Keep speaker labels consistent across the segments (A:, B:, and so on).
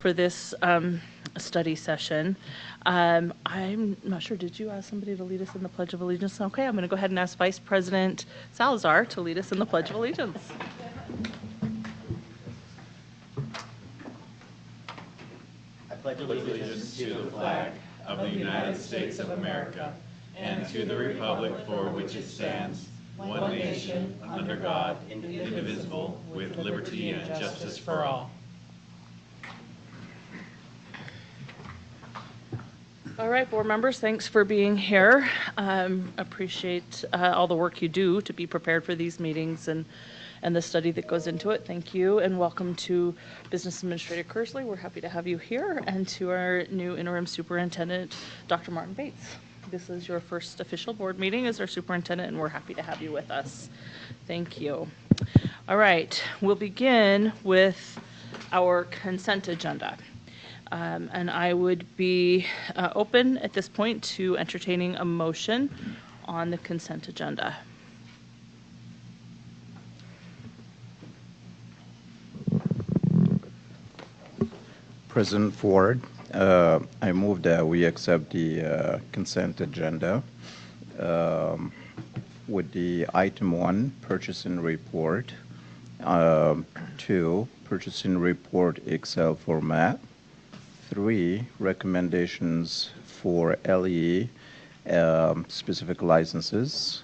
A: for this study session. I'm not sure, did you ask somebody to lead us in the Pledge of Allegiance? Okay, I'm going to go ahead and ask Vice President Salazar to lead us in the Pledge of Allegiance.
B: I pledge allegiance to the flag of the United States of America and to the republic for which it stands, one nation, under God, indivisible, with liberty and justice for all.
A: All right, board members, thanks for being here. Appreciate all the work you do to be prepared for these meetings and the study that goes into it. Thank you, and welcome to Business Administrator Kersley. We're happy to have you here, and to our new interim superintendent, Dr. Martin Bates. This is your first official board meeting as our superintendent, and we're happy to have you with us. Thank you. All right, we'll begin with our consent agenda. And I would be open at this point to entertaining a motion on the consent agenda.
C: President Ford, I move that we accept the consent agenda with the item 1, purchasing report, 2, purchasing report Excel format, 3, recommendations for LE specific licenses,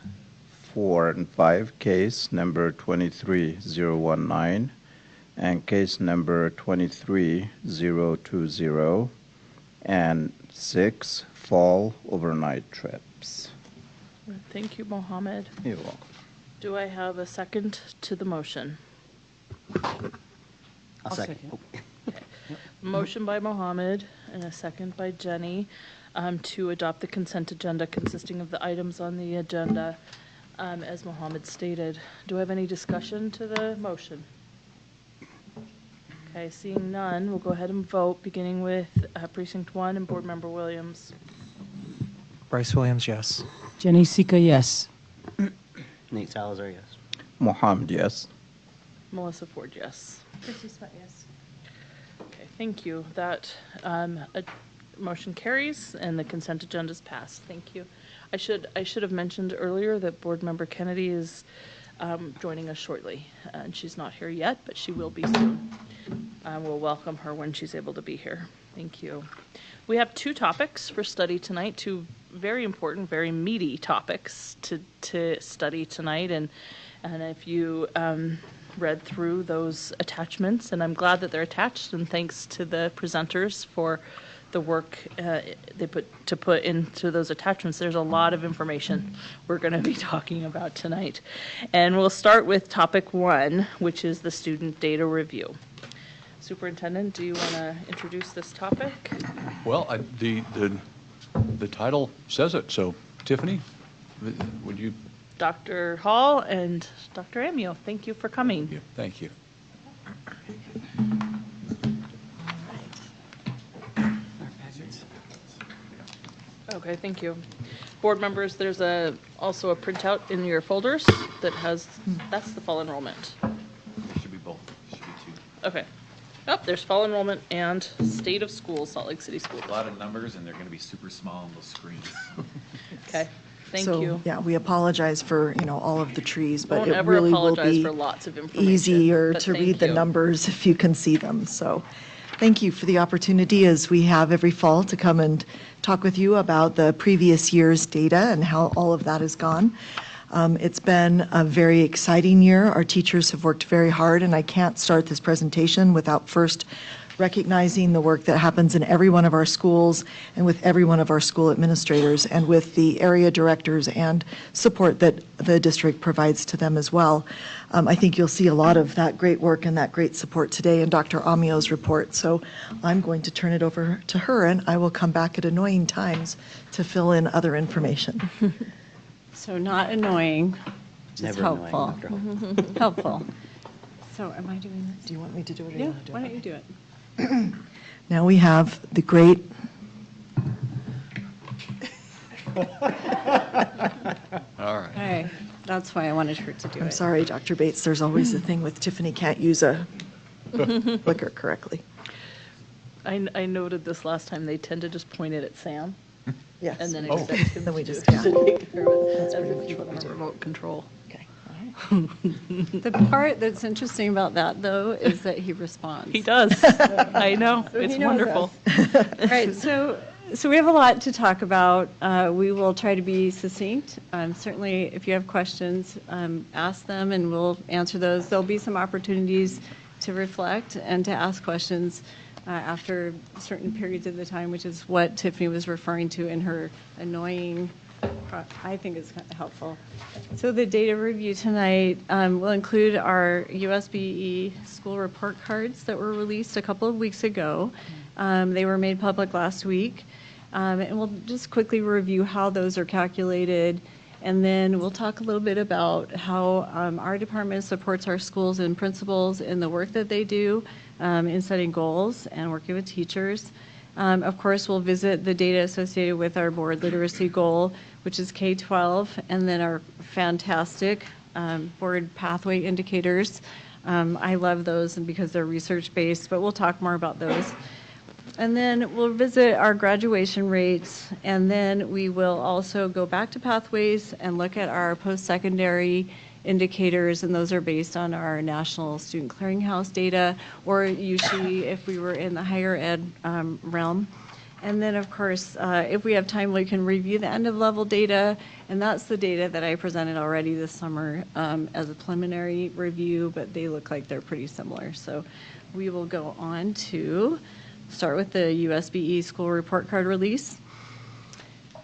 C: 4 and 5, case number 23019 and case number 23020, and 6, fall overnight trips.
A: Thank you, Mohammed.
C: You're welcome.
A: Do I have a second to the motion?
B: I'll second.
A: Motion by Mohammed and a second by Jenny to adopt the consent agenda consisting of the items on the agenda as Mohammed stated. Do I have any discussion to the motion? Okay, seeing none, we'll go ahead and vote, beginning with Precinct 1 and Board Member Williams.
D: Bryce Williams, yes.
E: Jenny Sika, yes.
B: Nate Salazar, yes.
C: Mohammed, yes.
A: Melissa Ford, yes.
F: Chrissy Sweat, yes.
A: Okay, thank you. That motion carries and the consent agenda is passed. Thank you. I should have mentioned earlier that Board Member Kennedy is joining us shortly, and she's not here yet, but she will be soon. We'll welcome her when she's able to be here. Thank you. We have 2 topics for study tonight, 2 very important, very meaty topics to study tonight, and if you read through those attachments, and I'm glad that they're attached, and thanks to the presenters for the work they put into those attachments. There's a lot of information we're going to be talking about tonight. And we'll start with topic 1, which is the student data review. Superintendent, do you want to introduce this topic?
G: Well, the title says it, so Tiffany, would you?
A: Dr. Hall and Dr. Amio, thank you for coming.
G: Yeah, thank you.
A: Okay, thank you. Board members, there's also a printout in your folders that has, that's the fall enrollment.
H: It should be both. It should be 2.
A: Okay. Oh, there's fall enrollment and state of schools, Salt Lake City Schools.
H: A lot of numbers, and they're going to be super small on those screens.
A: Okay, thank
F: So,
A: you.
F: yeah, we apologize for, all of the trees, but
A: Don't
F: it
A: ever
F: really will
A: apologize
F: be
A: for lots of information.
F: easier
A: but
F: to
A: thank
F: read the
A: you.
F: numbers if you can see them. So thank you for the opportunity, as we have every fall, to come and talk with you about the previous year's data and how all of that has gone. It's been a very exciting year. Our teachers have worked very hard, and I can't start this presentation without first recognizing the work that happens in every one of our schools and with every one of our school administrators and with the area directors and support that the district provides to them as well. I think you'll see a lot of that great work and that great support today in Dr. Amio's report. So I'm going to turn it over to her, and I will come back at annoying times to fill in other information.
E: So not annoying, just
B: Never annoying,
E: helpful.
B: Dr. Hall.
E: Helpful. So am I doing this?
F: Do you want me to do it or
E: Yeah,
F: you want to do it?
E: why don't you do it?
F: Now we have the great
G: All right.
E: Hey, that's why I wanted her to do it.
F: I'm sorry, Dr. Bates, there's always a thing with Tiffany can't use a clicker correctly.
A: I noted this last time, they tend to just point it at Sam
F: Yes.
A: and then
G: Oh.
A: expect him
F: Then we
A: to
F: just,
A: to
F: yeah.
A: take care of it,
F: That's
A: as
F: pretty
A: if
F: much
A: he
F: what we
A: were
F: do.
A: remote control.
F: Okay.
E: The part that's interesting about that, though, is that he responds.
A: He does. I know.
E: So he
A: It's
E: knows
A: wonderful.
E: All right, so we have a lot to talk about. We will try to be succinct. Certainly, if you have questions, ask them, and we'll answer those. There'll be some opportunities to reflect and to ask questions after certain periods of the time, which is what Tiffany was referring to in her annoying, I think it's kind of helpful. So the data review tonight will include our USBE school report cards that were released a couple of weeks ago. They were made public last week. And we'll just quickly review how those are calculated. And then we'll talk a little bit about how our department supports our schools and principals in the work that they do in setting goals and working with teachers. Of course, we'll visit the data associated with our board literacy goal, which is K-12, and then our fantastic board pathway indicators. I love those and because they're research-based, but we'll talk more about those. And then we'll visit our graduation rates, and then we will also go back to pathways and look at our post-secondary indicators, and those are based on our National Student Clearinghouse data, or usually if we were in the higher ed realm. And then, of course, if we have time, we can review the end-of-level data, and that's the data that I presented already this summer as a preliminary review, but they look like they're pretty similar. So we will go on to start with the USBE school report card release.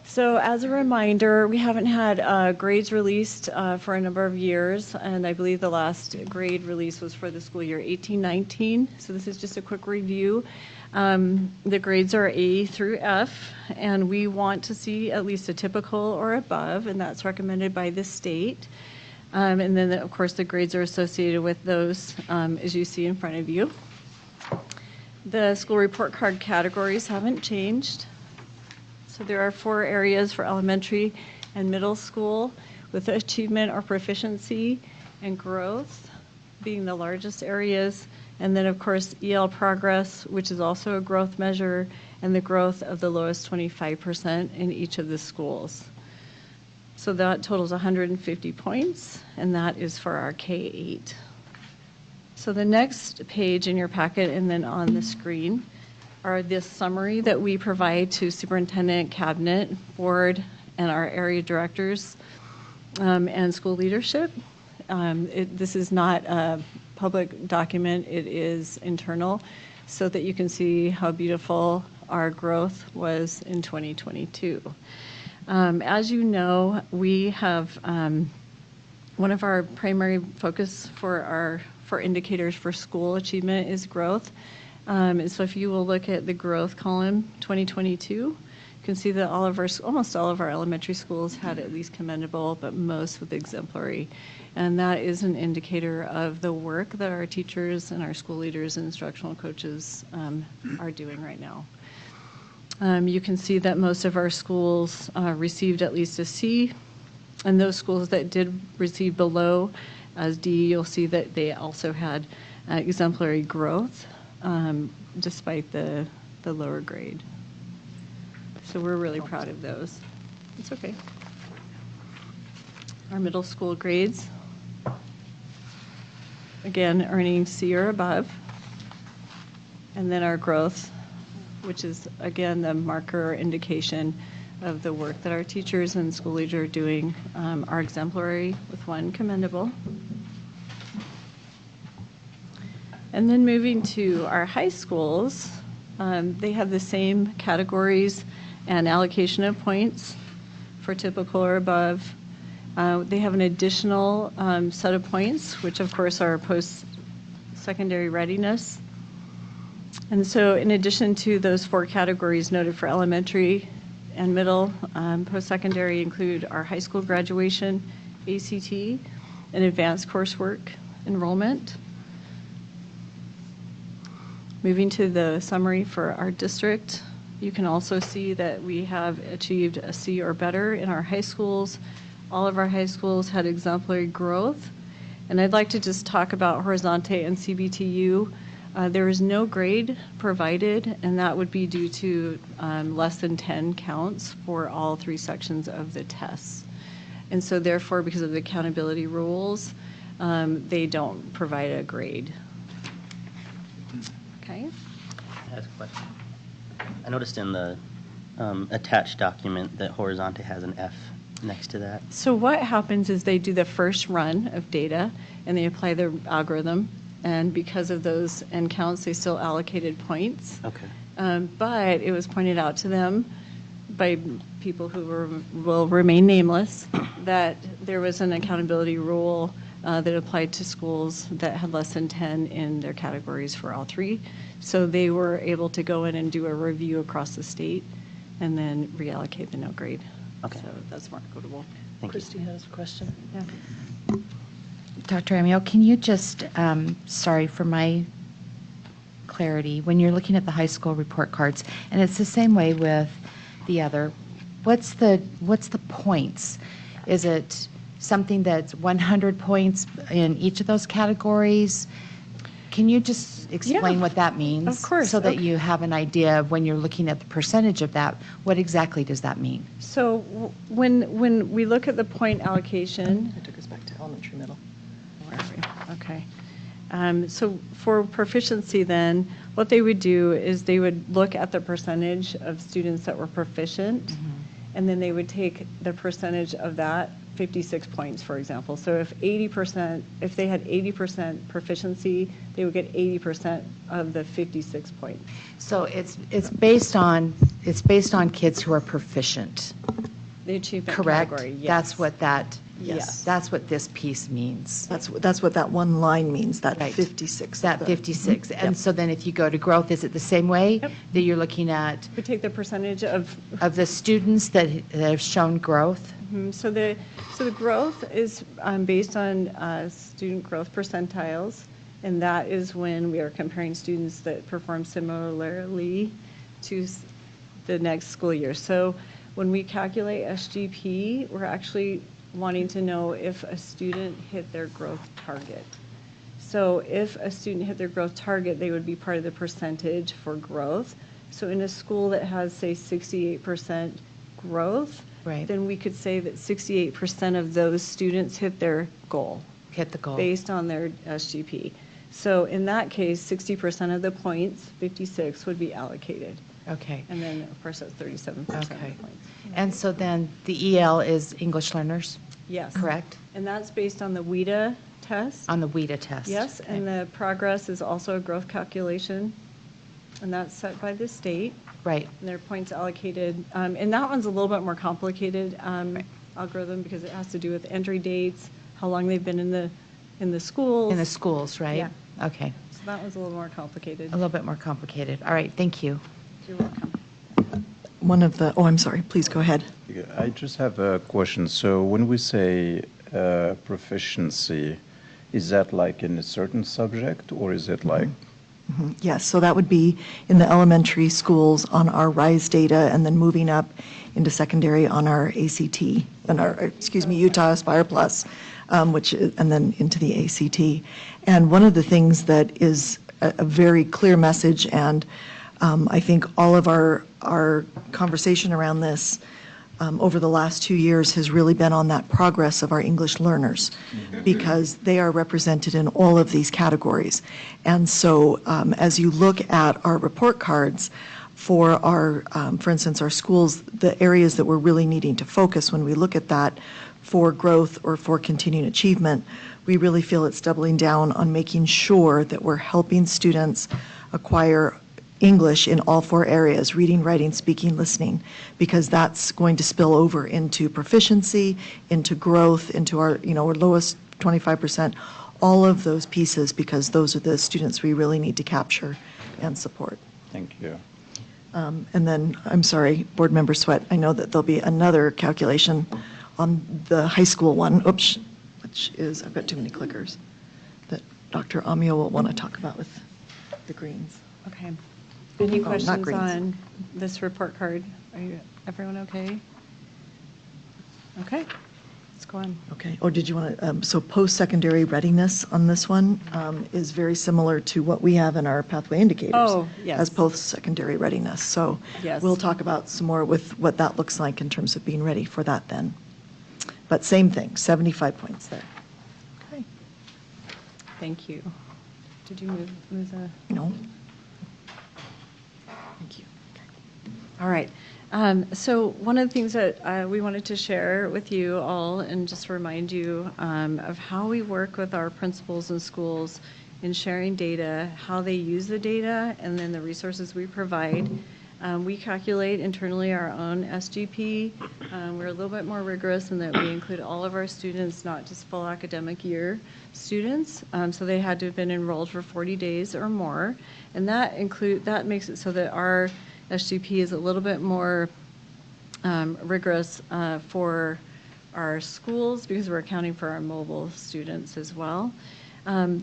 E: So as a reminder, we haven't had grades released for a number of years, and I believe the last grade release was for the school year 18-19. So this is just a quick review. The grades are A through F, and we want to see at least a typical or above, and that's recommended by the state. And then, of course, the grades are associated with those, as you see in front of you. The school report card categories haven't changed. So there are 4 areas for elementary and middle school, with achievement or proficiency and growth being the largest areas. And then, of course, EL progress, which is also a growth measure, and the growth of the lowest 25% in each of the schools. So that totals 150 points, and that is for our K-8. So the next page in your packet and then on the screen are this summary that we provide to superintendent, cabinet, board, and our area directors and school leadership. This is not a public document, it is internal, so that you can see how beautiful our growth was in 2022. As you know, we have one of our primary focus for indicators for school achievement is growth. And so if you will look at the growth column 2022, you can see that almost all of our elementary schools had at least commendable, but most with exemplary. And that is an indicator of the work that our teachers and our school leaders and instructional coaches are doing right now. You can see that most of our schools received at least a C, and those schools that did receive below as D, you'll see that they also had exemplary growth despite the lower grade. So we're really proud of those. It's okay. Our middle school grades, again, earning C or above. And then our growth, which is, again, the marker or indication of the work that our teachers and school leaders are doing, are exemplary with 1 commendable. And then moving to our high schools, they have the same categories and allocation of points for typical or above. They have an additional set of points, which of course are post-secondary readiness. And so in addition to those 4 categories noted for elementary and middle, post-secondary include our high school graduation, ACT, and advanced coursework enrollment. Moving to the summary for our district, you can also see that we have achieved a C or better in our high schools. All of our high schools had exemplary growth. And I'd like to just talk about Horizonte and CBTU There is no grade provided, and that would be due to less than 10 counts for all 3 sections of the tests. And so therefore, because of the accountability rules, they don't provide a grade. Okay?
I: I have a question. I noticed in the attached document that Horizonte has an F next to that.
E: So what happens is they do the first run of data, and they apply their algorithm, and because of those end counts, they still allocated points.
I: Okay.
E: But it was pointed out to them by people who will remain nameless that there was an accountability rule that applied to schools that had less than 10 in their categories for all 3. So they were able to go in and do a review across the state and then reallocate the no grade.
I: Okay.
E: So that's more equitable.
I: Thank you.
A: Christy has a question.
E: Yeah.
J: Dr. Amio, can you just, sorry for my clarity, when you're looking at the high school report cards, and it's the same way with the other, what's the points? Is it something that's 100 points in each of those categories? Can you just explain
E: Yeah,
J: what that means?
E: of course.
J: So that
E: Okay.
J: you have an idea of when you're looking at the percentage of that, what exactly does that mean?
E: So when we look at the point allocation,
F: It took us back to elementary, middle.
E: where are we? Okay. So for proficiency then, what they would do is they would look at the percentage of students that were proficient, and then they would take the percentage of that, 56 points, for example. So if they had 80% proficiency, they would get 80% of the 56 points.
J: So it's based on kids who are proficient,
E: The achievement
J: correct?
E: category, yes.
J: That's what
E: Yes.
J: that's what this piece means.
F: That's what that one line means, that
J: Right.
F: 56.
J: That 56. And so then if you go to growth, is it the same way?
E: Yep.
J: That you're looking at
E: We take the percentage of
J: the students that have shown growth?
E: So the growth is based on student growth percentiles, and that is when we are comparing students that perform similarly to the next school year. So when we calculate SGP, we're actually wanting to know if a student hit their growth target. So if a student hit their growth target, they would be part of the percentage for growth. So in a school that has, say, 68% growth,
J: Right.
E: then we could say that 68% of those students hit their goal
J: Hit the goal.
E: based on their SGP. So in that case, 60% of the points, 56, would be allocated.
J: Okay.
E: And then, of course, that's 37% of the
J: Okay.
E: points.
J: And so then the EL is English learners,
E: Yes.
J: correct?
E: And that's based on the WIDA test.
J: On the WIDA test?
E: Yes,
J: Okay.
E: and the progress is also a growth calculation, and that's set by the state.
J: Right.
E: And there are points allocated, and that one's a little bit more complicated algorithm because it has to do with entry dates, how long they've been in the schools.
J: In the schools, right?
E: Yeah.
J: Okay.
E: So that one's a little more complicated.
J: A little bit more complicated. All right, thank you.
E: You're welcome.
F: I'm sorry, please go ahead.
C: Yeah, I just have a question. So when we say proficiency, is that like in a certain subject, or is it like?
F: Yes, so that would be in the elementary schools on our RISE data, and then moving up into secondary on our ACT, and Utah Aspire Plus, and then into the ACT. And one of the things that is a very clear message, and I think all of our conversation around this over the last 2 years has really been on that progress of our English learners, because they are represented in all of these categories. And so as you look at our report cards for for instance, our schools, the areas that we're really needing to focus when we look at that for growth or for continuing achievement, we really feel it's doubling down on making sure that we're helping students acquire English in all 4 areas: reading, writing, speaking, listening, because that's going to spill over into proficiency, into growth, into our lowest 25%, all of those pieces, because those are the students we really need to capture and support.
C: Thank you.
F: And then, I'm sorry, Board Member Sweat, I know that there'll be another calculation on the high school one, which is, I've got too many clickers, that Dr. Amio will want to talk about with the greens.
E: Okay. Any
F: not
E: questions
F: greens.
E: on this report card? Everyone okay? Okay. let's go on.
F: Okay, or did you want to, so post-secondary readiness on this one is very similar to what we have in our pathway indicators.
E: Oh, yes.
F: As post-secondary readiness. So
E: Yes.
F: we'll talk about some more with what that looks like in terms of being ready for that then. But same thing, 75 points there. Okay.
E: Thank you. Did you move the?
F: No? Thank you.
E: All right. So one of the things that we wanted to share with you all and just remind you of how we work with our principals and schools in sharing data, how they use the data, and then the resources we provide. We calculate internally our own SGP. We're a little bit more rigorous in that we include all of our students, not just full academic year students. So they had to have been enrolled for 40 days or more. And that makes it so that our SGP is a little bit more rigorous for our schools because we're accounting for our mobile students as well.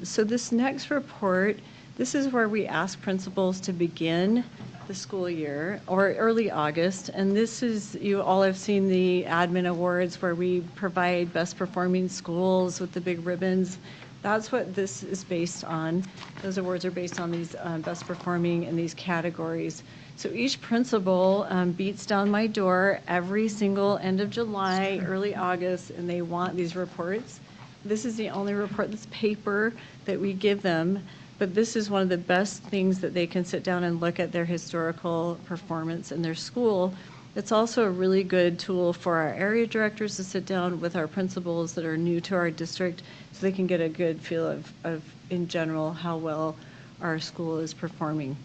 E: So this next report, this is where we ask principals to begin the school year or early August. And this is, you all have seen the admin awards where we provide best performing schools with the big ribbons. That's what this is based on. Those awards are based on these best performing in these categories. So each principal beats down my door every single end of July, early August, and they want these reports. This is the only report that's paper that we give them, but this is one of the best things that they can sit down and look at their historical performance in their school. It's also a really good tool for our area directors to sit down with our principals that are new to our district so they can get a good feel of in general, how well our school is performing.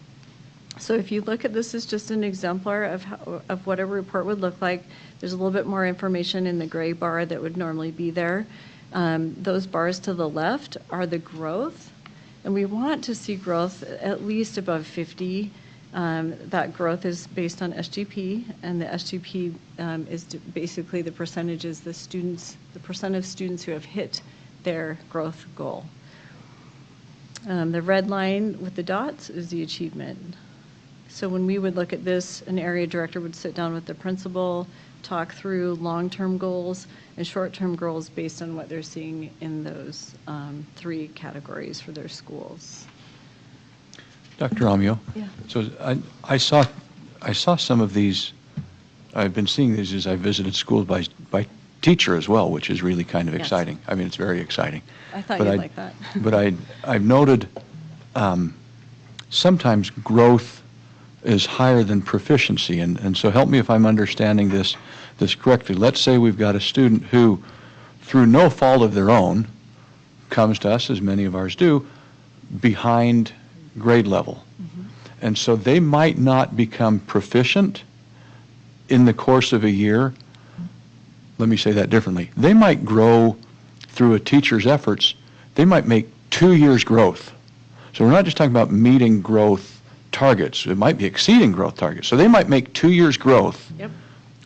E: So if you look at this as just an exemplar of what a report would look like, there's a little bit more information in the gray bar that would normally be there. Those bars to the left are the growth, and we want to see growth at least above 50. That growth is based on SGP, and the SGP is basically the percentages, the percent of students who have hit their growth goal. The red line with the dots is the achievement. So when we would look at this, an area director would sit down with the principal, talk through long-term goals and short-term goals based on what they're seeing in those three categories for their schools.
G: Dr. Amio?
E: Yeah.
G: So I saw some of these, I've been seeing these as I visited schools by teacher as well, which is really kind of
E: Yes.
G: exciting. I mean, it's very exciting.
E: I thought
G: But
E: you'd like that.
G: But I've noted sometimes growth is higher than proficiency, and so help me if I'm understanding this correctly. Let's say we've got a student who, through no fault of their own, comes to us, as many of ours do, behind grade level.
E: Mm-hmm.
G: And so they might not become proficient in the course of a year. Let me say that differently. They might grow through a teacher's efforts. They might make 2 years growth. So we're not just talking about meeting growth targets. It might be exceeding growth targets. So they might make 2 years growth
E: Yep.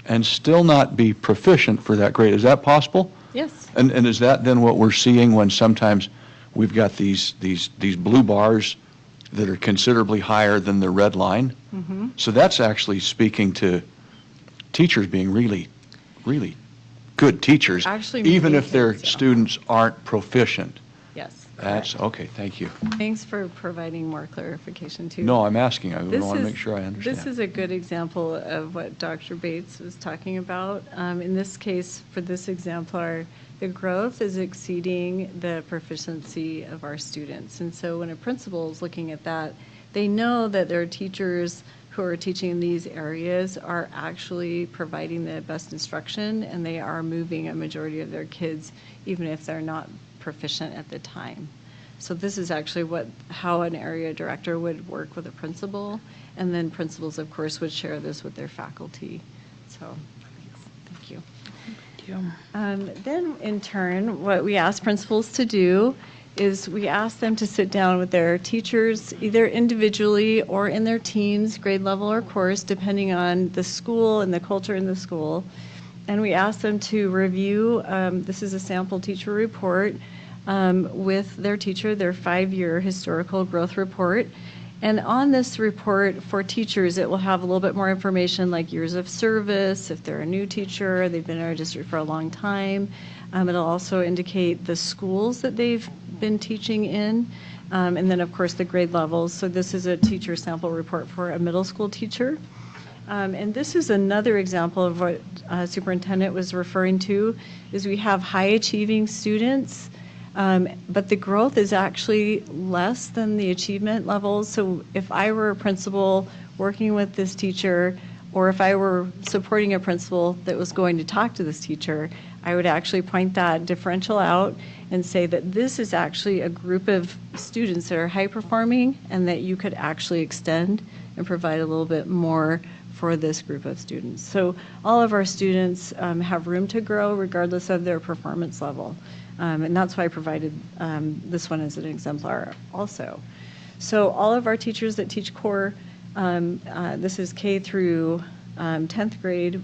G: and still not be proficient for that grade. Is that possible?
E: Yes.
G: And is that then what we're seeing when sometimes we've got these blue bars that are considerably higher than the red line?
E: Mm-hmm.
G: So that's actually speaking to teachers being really, really good teachers,
E: Actually
G: even if
E: making
G: their
E: it so.
G: students aren't proficient.
E: Yes.
G: That's,
E: correct.
G: okay, thank you.
E: Thanks for providing more clarification too.
G: No, I'm asking. I want
E: This
G: to
E: is-
G: make sure I understand.
E: This is a good example of what Dr. Bates was talking about. In this case, for this exemplar, the growth is exceeding the proficiency of our students. And so when a principal is looking at that, they know that their teachers who are teaching in these areas are actually providing the best instruction, and they are moving a majority of their kids, even if they're not proficient at the time. So this is actually how an area director would work with a principal, and then principals, of course, would share this with their faculty. So, thank you.
A: Thank you.
E: Then, in turn, what we ask principals to do is we ask them to sit down with their teachers, either individually or in their teams, grade level or course, depending on the school and the culture in the school. And we ask them to review, this is a sample teacher report, with their teacher, their 5-year historical growth report. And on this report for teachers, it will have a little bit more information like years of service, if they're a new teacher, they've been in our district for a long time. It'll also indicate the schools that they've been teaching in, and then, of course, the grade levels. So this is a teacher sample report for a middle school teacher. And this is another example of what Superintendent was referring to, is we have high-achieving students, but the growth is actually less than the achievement levels. So if I were a principal working with this teacher, or if I were supporting a principal that was going to talk to this teacher, I would actually point that differential out and say that this is actually a group of students that are high performing and that you could actually extend and provide a little bit more for this group of students. So all of our students have room to grow regardless of their performance level. And that's why I provided this one as an exemplar also. So all of our teachers that teach core, this is K through 10th grade,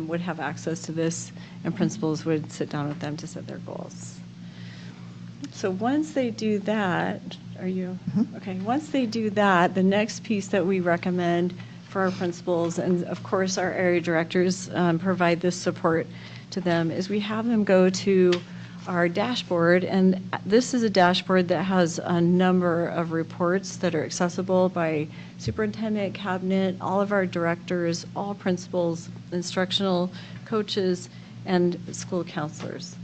E: would have access to this, and principals would sit down with them to set their goals. So once they do that, are you, okay, once they do that, the next piece that we recommend for our principals, and of course our area directors provide this support to them, is we have them go to our dashboard, and this is a dashboard that has a number of reports that are accessible by superintendent, cabinet, all of our directors, all principals, instructional coaches, and school counselors.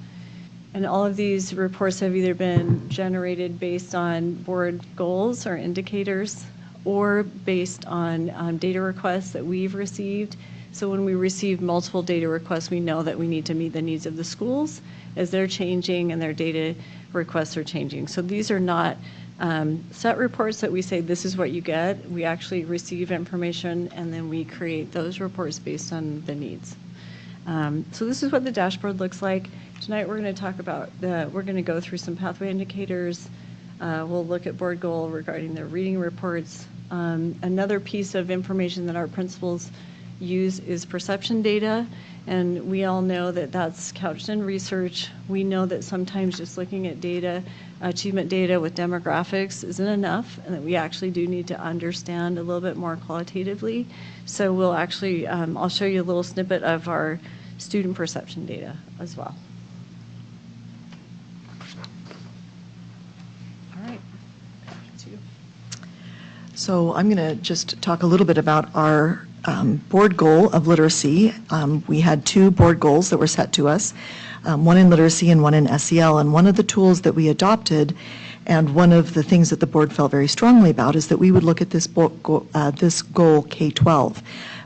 E: And all of these reports have either been generated based on board goals or indicators, or based on data requests that we've received. So when we receive multiple data requests, we know that we need to meet the needs of the schools as they're changing and their data requests are changing. So these are not set reports that we say this is what you get. We actually receive information and then we create those reports based on the needs. So this is what the dashboard looks like. Tonight we're going to talk about, we're going to go through some pathway indicators. We'll look at board goal regarding their reading reports. Another piece of information that our principals use is perception data, and we all know that that's couched in research. We know that sometimes just looking at data, achievement data with demographics isn't enough, and that we actually do need to understand a little bit more qualitatively. So we'll actually, I'll show you a little snippet of our student perception data as well. All right.
F: So I'm going to just talk a little bit about our board goal of literacy. We had two board goals that were set to us, one in literacy and one in SEL. And one of the tools that we adopted, and one of the things that the board felt very strongly about, is that we would look at this goal K-12.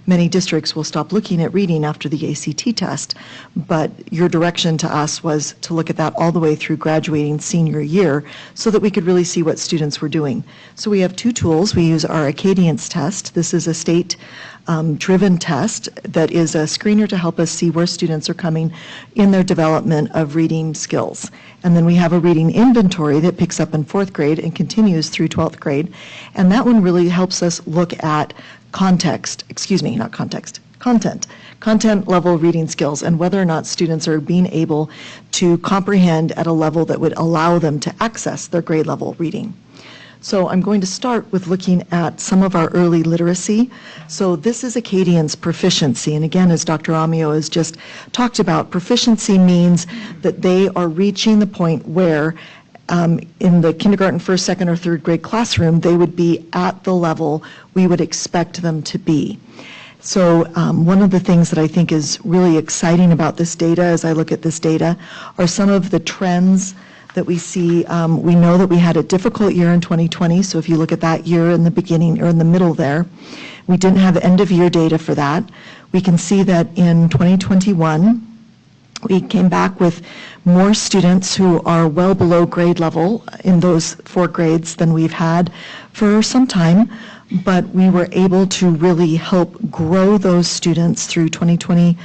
F: Many districts will stop looking at reading after the ACT test, but your direction to us was to look at that all the way through graduating senior year so that we could really see what students were doing. So we have two tools. We use our Acadience test. This is a state-driven test that is a screener to help us see where students are coming in their development of reading skills. And then we have a reading inventory that picks up in 4th grade and continues through 12th grade. And that one really helps us look at content level reading skills and whether or not students are being able to comprehend at a level that would allow them to access their grade level reading. So I'm going to start with looking at some of our early literacy. So this is Acadian's proficiency. And again, as Dr. Amio has just talked about, proficiency means that they are reaching the point where in the kindergarten, 1st, 2nd, or 3rd grade classroom, they would be at the level we would expect them to be. So one of the things that I think is really exciting about this data, as I look at this data, are some of the trends that we see. We know that we had a difficult year in 2020, so if you look at that year in the beginning or in the middle there, we didn't have end of year data for that. We can see that in 2021, we came back with more students who are well below grade level in those 4 grades than we've had for some time, but we were able to really help grow those students through 2020,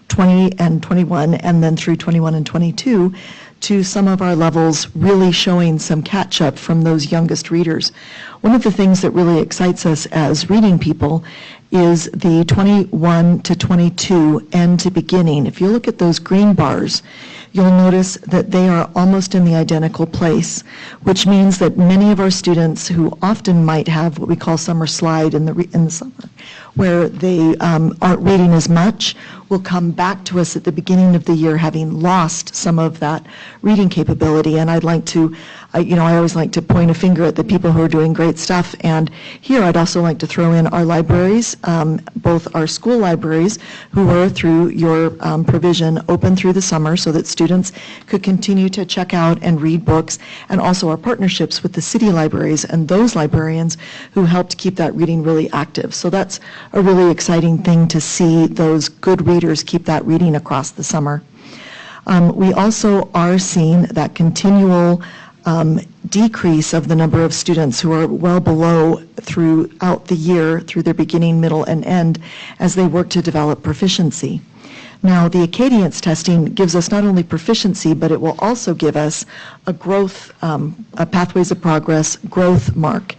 F: 20 and 21, and then through 21 and 22 to some of our levels really showing some catch up from those youngest readers. One of the things that really excites us as reading people is the 21 to 22 end to beginning. If you look at those green bars, you'll notice that they are almost in the identical place, which means that many of our students who often might have what we call summer slide in the summer, where they aren't reading as much, will come back to us at the beginning of the year having lost some of that reading capability. And I'd like to, I always like to point a finger at the people who are doing great stuff. And here I'd also like to throw in our libraries, both our school libraries, who were through your provision open through the summer so that students could continue to check out and read books, and also our partnerships with the city libraries and those librarians who helped keep that reading really active. So that's a really exciting thing to see those good readers keep that reading across the summer. We also are seeing that continual decrease of the number of students who are well below throughout the year, through their beginning, middle, and end, as they work to develop proficiency. Now, the Acadience testing gives us not only proficiency, but it will also give us a growth, a Pathways of Progress growth mark.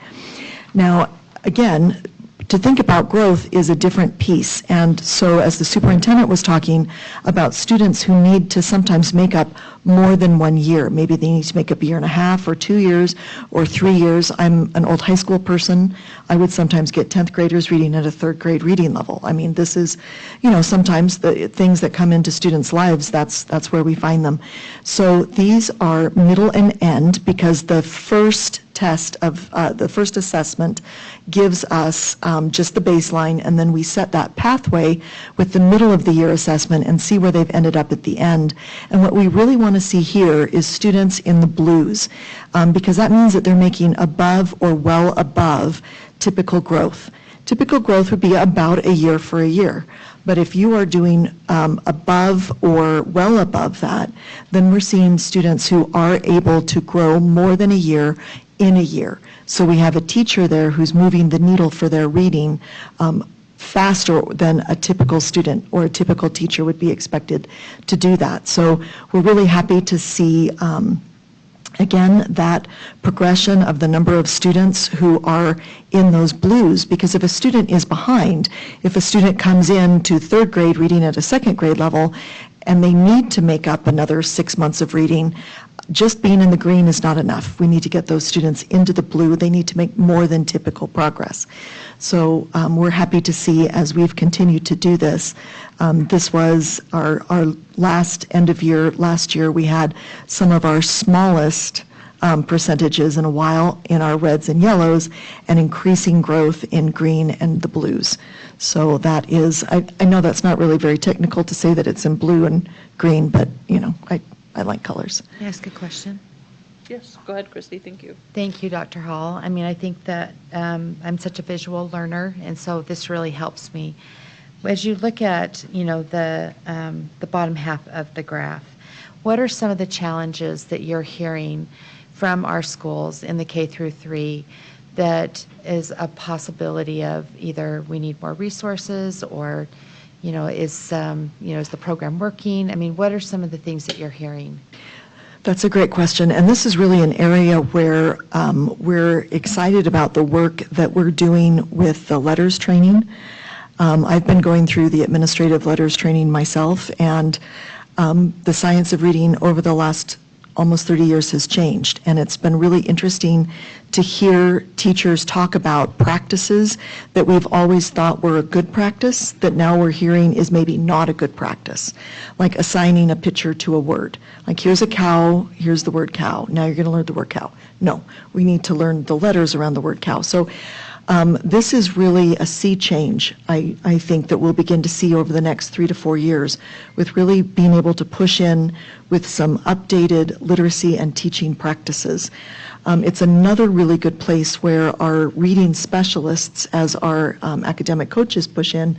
F: Now, again, to think about growth is a different piece. And so as the superintendent was talking about students who need to sometimes make up more than 1 year, maybe they need to make up 1.5 years or 2 years or 3 years. I'm an old high school person. I would sometimes get 10th graders reading at a 3rd grade reading level. I mean, this is, sometimes the things that come into students' lives, that's where we find them. So these are middle and end, because the first test of the first assessment gives us just the baseline, and then we set that pathway with the middle of the year assessment and see where they've ended up at the end. And what we really want to see here is students in the blues, because that means that they're making above or well above typical growth. Typical growth would be about a year for a year. But if you are doing above or well above that, then we're seeing students who are able to grow more than a year in a year. So we have a teacher there who's moving the needle for their reading faster than a typical student or a typical teacher would be expected to do that. So we're really happy to see again, that progression of the number of students who are in those blues, because if a student is behind, if a student comes in to 3rd grade reading at a 2nd grade level, and they need to make up another 6 months of reading, just being in the green is not enough. We need to get those students into the blue. They need to make more than typical progress. So we're happy to see, as we've continued to do this, this was our last end of year. Last year we had some of our smallest percentages in a while in our reds and yellows, and increasing growth in green and the blues. So that is, I know that's not really very technical to say that it's in blue and green, but I like colors.
J: Can I ask a question?
A: Yes, go ahead, Christy, thank you.
J: Thank you, Dr. Hall. I mean, I think that I'm such a visual learner, and so this really helps me. As you look at, the bottom half of the graph, what are some of the challenges that you're hearing from our schools in the K through 3 that is a possibility of either we need more resources, or is the program working? I mean, what are some of the things that you're hearing?
F: That's a great question, and this is really an area where we're excited about the work that we're doing with the letters training. I've been going through the administrative letters training myself, and the science of reading over the last almost 30 years has changed, and it's been really interesting to hear teachers talk about practices that we've always thought were a good practice that now we're hearing is maybe not a good practice, like assigning a picture to a word. Like, here's a cow, here's the word cow, now you're going to learn the word cow. No, we need to learn the letters around the word cow. So this is really a sea change, I think, that we'll begin to see over the next 3 to 4 years, with really being able to push in with some updated literacy and teaching practices. It's another really good place where our reading specialists, as our academic coaches push in,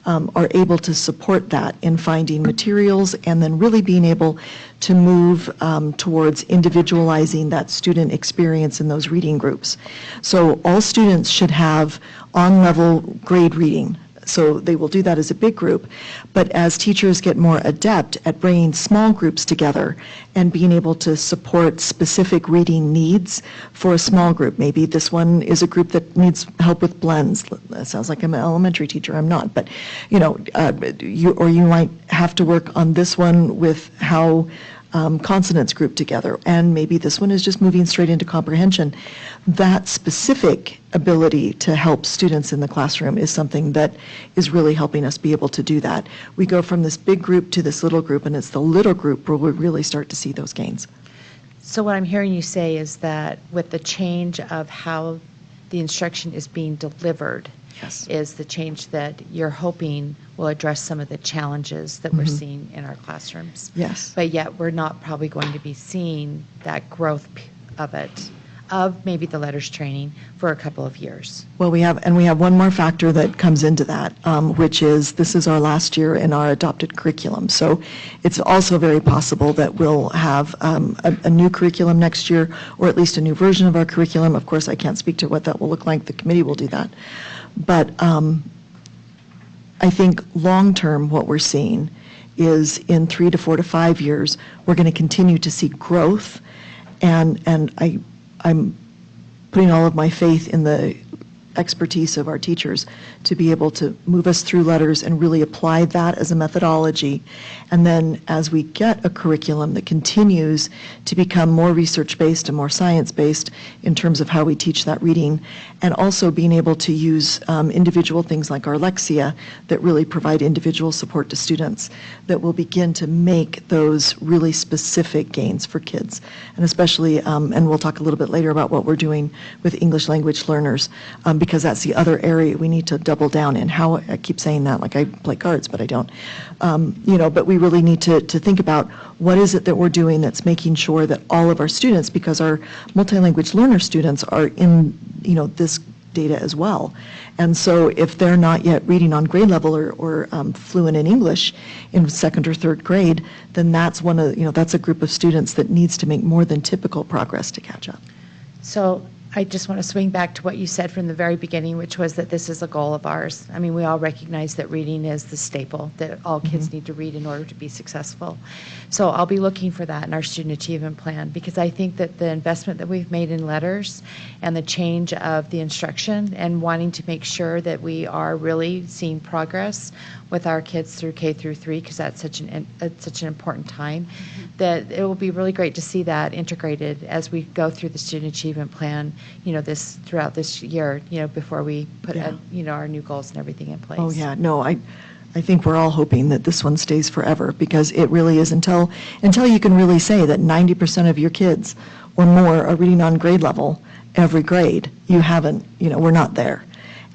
F: are able to support that in finding materials, and then really being able to move towards individualizing that student experience in those reading groups. So all students should have on-level grade reading, So they will do that as a big group. But as teachers get more adept at bringing small groups together and being able to support specific reading needs for a small group, maybe this one is a group that needs help with blends. That sounds like I'm an elementary teacher, I'm not, but you might have to work on this one with how consonants group together, and maybe this one is just moving straight into comprehension. That specific ability to help students in the classroom is something that is really helping us be able to do that. We go from this big group to this little group, and it's the little group where we really start to see those gains.
J: So what I'm hearing you say is that with the change of how the instruction is being delivered,
F: Yes.
J: is the change that you're hoping will address some of the challenges that we're seeing in our classrooms.
F: Yes.
J: But yet, we're not probably going to be seeing that growth of it, of maybe the letters training, for a couple of years.
F: Well, we have one more factor that comes into that, which is this is our last year in our adopted curriculum. So it's also very possible that we'll have a new curriculum next year, or at least a new version of our curriculum. Of course, I can't speak to what that will look like. The committee will do that. But I think long-term, what we're seeing is in 3 to 4 to 5 years, we're going to continue to see growth, and I'm putting all of my faith in the expertise of our teachers to be able to move us through letters and really apply that as a methodology. And then as we get a curriculum that continues to become more research-based and more science-based in terms of how we teach that reading, and also being able to use individual things like our Lexia that really provide individual support to students, that will begin to make those really specific gains for kids. And especially, and we'll talk a little bit later about what we're doing with English language learners, because that's the other area we need to double down in. How, I keep saying that like I play cards, but I don't. But we really need to think about what is it that we're doing that's making sure that all of our students, because our multilanguage learner students are in, this data as well. And so if they're not yet reading on grade level or fluent in English in 2nd or 3rd grade, then that's that's a group of students that needs to make more than typical progress to catch up.
J: So I just want to swing back to what you said from the very beginning, which was that this is a goal of ours. I mean, we all recognize that reading is the staple, that all kids need to read in order to be successful. So I'll be looking for that in our student achievement plan, because I think that the investment that we've made in letters and the change of the instruction and wanting to make sure that we are really seeing progress with our kids through K through 3, because that's such an important time, that it will be really great to see that integrated as we go through the student achievement plan, throughout this year, before we put, our new goals and everything in place.
F: Oh, yeah, no, I think we're all hoping that this one stays forever, because it really is until you can really say that 90% of your kids or more are reading on grade level every grade. You haven't, we're not there.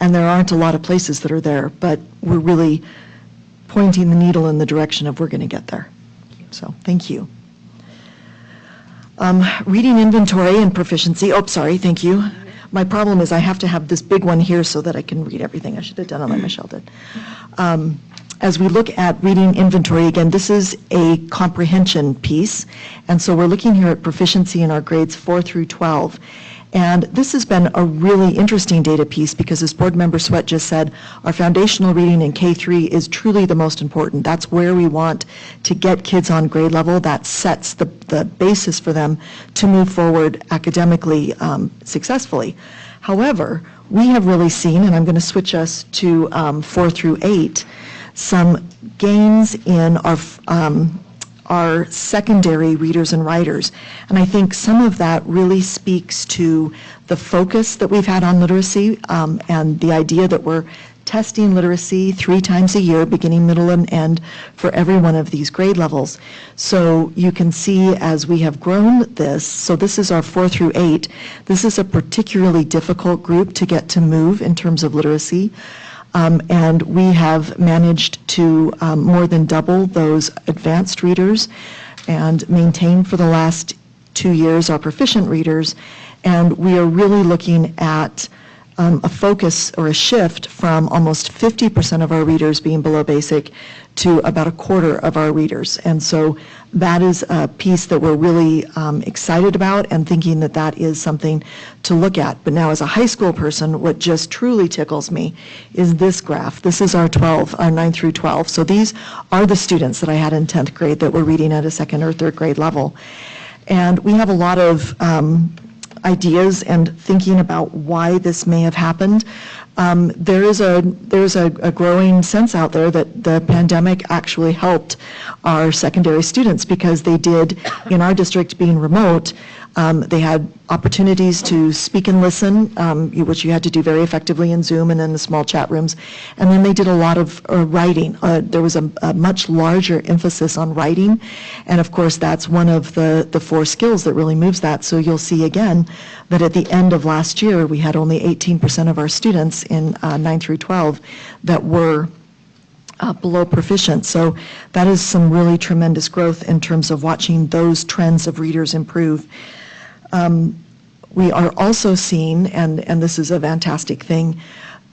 F: And there aren't a lot of places that are there, but we're really pointing the needle in the direction of we're going to get there. So, thank you. Reading inventory and proficiency. Oh, sorry, thank you. My problem is I have to have this big one here so that I can read everything. I should have done it like Michelle did. As we look at reading inventory, again, this is a comprehension piece. And so we're looking here at proficiency in our grades 4 through 12. And this has been a really interesting data piece, because as Board Member Sweat just said, our foundational reading in K3 is truly the most important. That's where we want to get kids on grade level. That sets the basis for them to move forward academically successfully. However, we have really seen, and I'm going to switch us to 4 through 8, some gains in our secondary readers and writers. And I think some of that really speaks to the focus that we've had on literacy, and the idea that we're testing literacy 3 times a year, beginning, middle, and end, for every one of these grade levels. So you can see as we have grown this, so this is our 4 through 8, this is a particularly difficult group to get to move in terms of literacy. And we have managed to more than double those advanced readers and maintain for the last 2 years our proficient readers. And we are really looking at a focus or a shift from almost 50% of our readers being below basic to about a quarter of our readers. And so that is a piece that we're really excited about and thinking that that is something to look at. But now as a high school person, what just truly tickles me is this graph. This is our 9 through 12. So these are the students that I had in 10th grade that were reading at a second or third grade level. And we have a lot of ideas and thinking about why this may have happened. There's a growing sense out there that the pandemic actually helped our secondary students because they did, in our district being remote, they had opportunities to speak and listen, which you had to do very effectively in Zoom and in the small chat rooms. And then they did a lot of writing. There was a much larger emphasis on writing. And of course, that's one of the 4 skills that really moves that. So you'll see again that at the end of last year, we had only 18% of our students in 9 through 12 that were below proficient. So that is some really tremendous growth in terms of watching those trends of readers improve. We are also seeing, and this is a fantastic thing,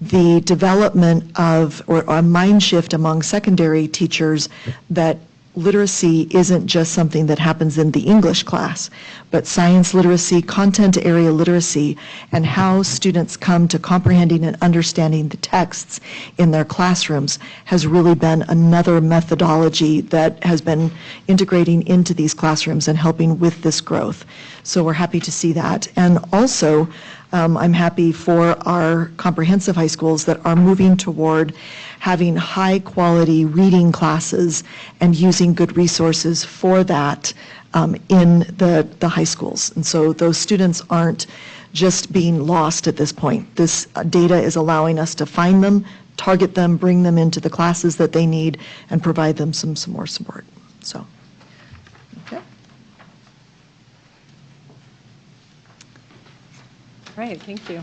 F: the development of, or a mind shift among secondary teachers that literacy isn't just something that happens in the English class, but science literacy, content area literacy, and how students come to comprehending and understanding the texts in their classrooms has really been another methodology that has been integrating into these classrooms and helping with this growth. So we're happy to see that. And also, I'm happy for our comprehensive high schools that are moving toward having high-quality reading classes and using good resources for that in the high schools. And so those students aren't just being lost at this point. This data is allowing us to find them, target them, bring them into the classes that they need, and provide them some more support. So, okay.
E: All right, thank you.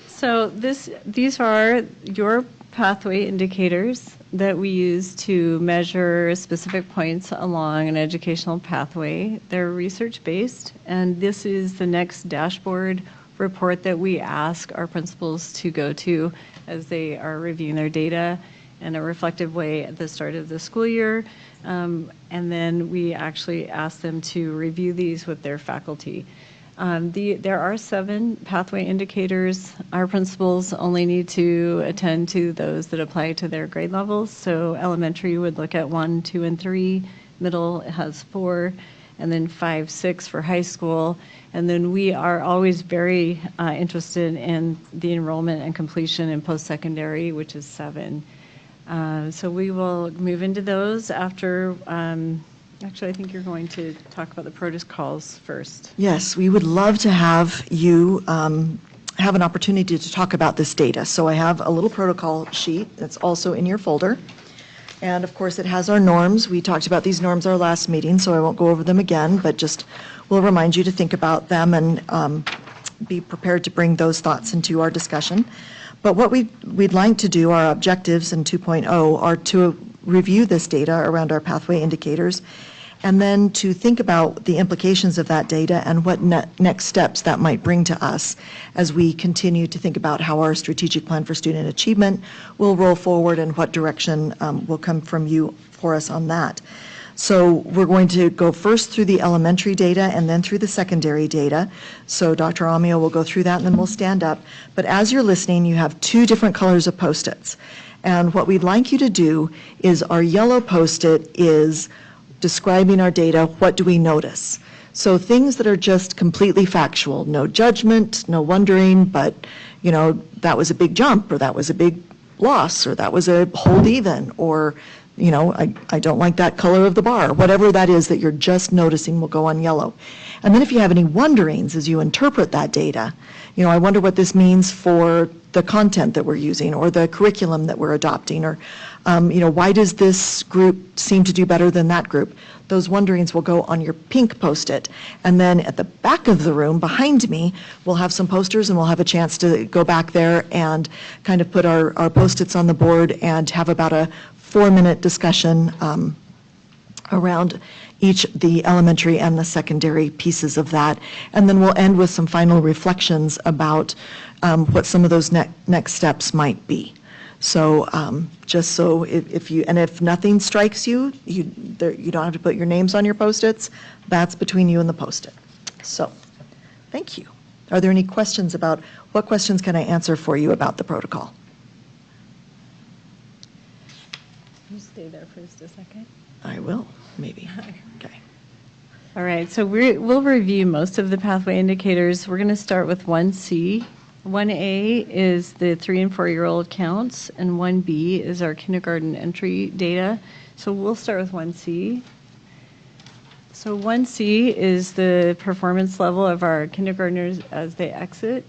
E: So these are your pathway indicators that we use to measure specific points along an educational pathway. They're research-based, and this is the next dashboard report that we ask our principals to go to as they are reviewing their data in a reflective way at the start of the school year. And then we actually ask them to review these with their faculty. There are 7 pathway indicators. Our principals only need to attend to those that apply to their grade levels. So elementary would look at 1, 2, and 3. Middle has 4, and then 5, 6 for high school. And then we are always very interested in the enrollment and completion in post-secondary, which is 7. So we will move into those after. Actually, I think you're going to talk about the protocols first.
F: Yes, we would love to have you have an opportunity to talk about this data. So I have a little protocol sheet that's also in your folder. And of course, it has our norms. We talked about these norms our last meeting, so I won't go over them again, but just will remind you to think about them and be prepared to bring those thoughts into our discussion. But what we'd like to do, our objectives in 2.0, are to review this data around our pathway indicators, and then to think about the implications of that data and what next steps that might bring to us as we continue to think about how our strategic plan for student achievement will roll forward and what direction will come from you for us on that. So we're going to go first through the elementary data and then through the secondary data. So Dr. Amio will go through that and then we'll stand up. But as you're listening, you have 2 different colors of Post-its. And what we'd like you to do is our yellow Post-it is describing our data, what do we notice? So things that are just completely factual, no judgment, no wondering, but, you know, that was a big jump, or that was a big loss, or that was a hold even, or, you know, I don't like that color of the bar. Whatever that is that you're just noticing will go on yellow. And then if you have any wonderings as you interpret that data, you know, I wonder what this means for the content that we're using or the curriculum that we're adopting, or, you know, why does this group seem to do better than that group? Those wonderings will go on your pink Post-it. And then at the back of the room behind me, we'll have some posters and we'll have a chance to go back there and kind of put our Post-its on the board and have about a 4-minute discussion around each the elementary and the secondary pieces of that. And then we'll end with some final reflections about what some of those next steps might be. So just so if you, and if nothing strikes you, you don't have to put your names on your Post-its. That's between you and the Post-it. So, thank you. Are there any questions about, what questions can I answer for you about the protocol?
E: You stay there for just a second.
F: I will, maybe. Okay.
E: All right, so we'll review most of the pathway indicators. We're going to start with 1C. 1A is the 3 and 4-year-old counts, and 1B is our kindergarten entry data. So we'll start with 1C. So 1C is the performance level of our kindergartners as they exit.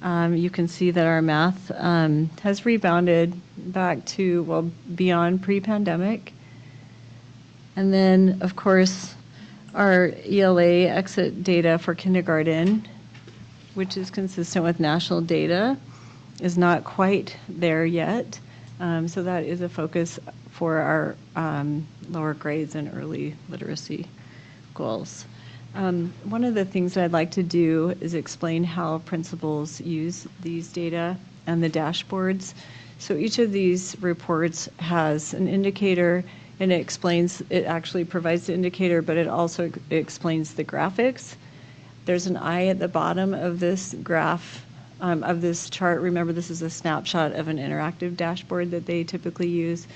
E: You can see that our math has rebounded back to, well, beyond pre-pandemic. And then, of course, our ELA exit data for kindergarten, which is consistent with national data, is not quite there yet. So that is a focus for our lower grades and early literacy goals. One of the things that I'd like to do is explain how principals use these data and the dashboards. So each of these reports has an indicator, and it actually provides the indicator, but it also explains the graphics. There's an eye at the bottom of this graph, of this chart. Remember, this is a snapshot of an interactive dashboard that they typically use.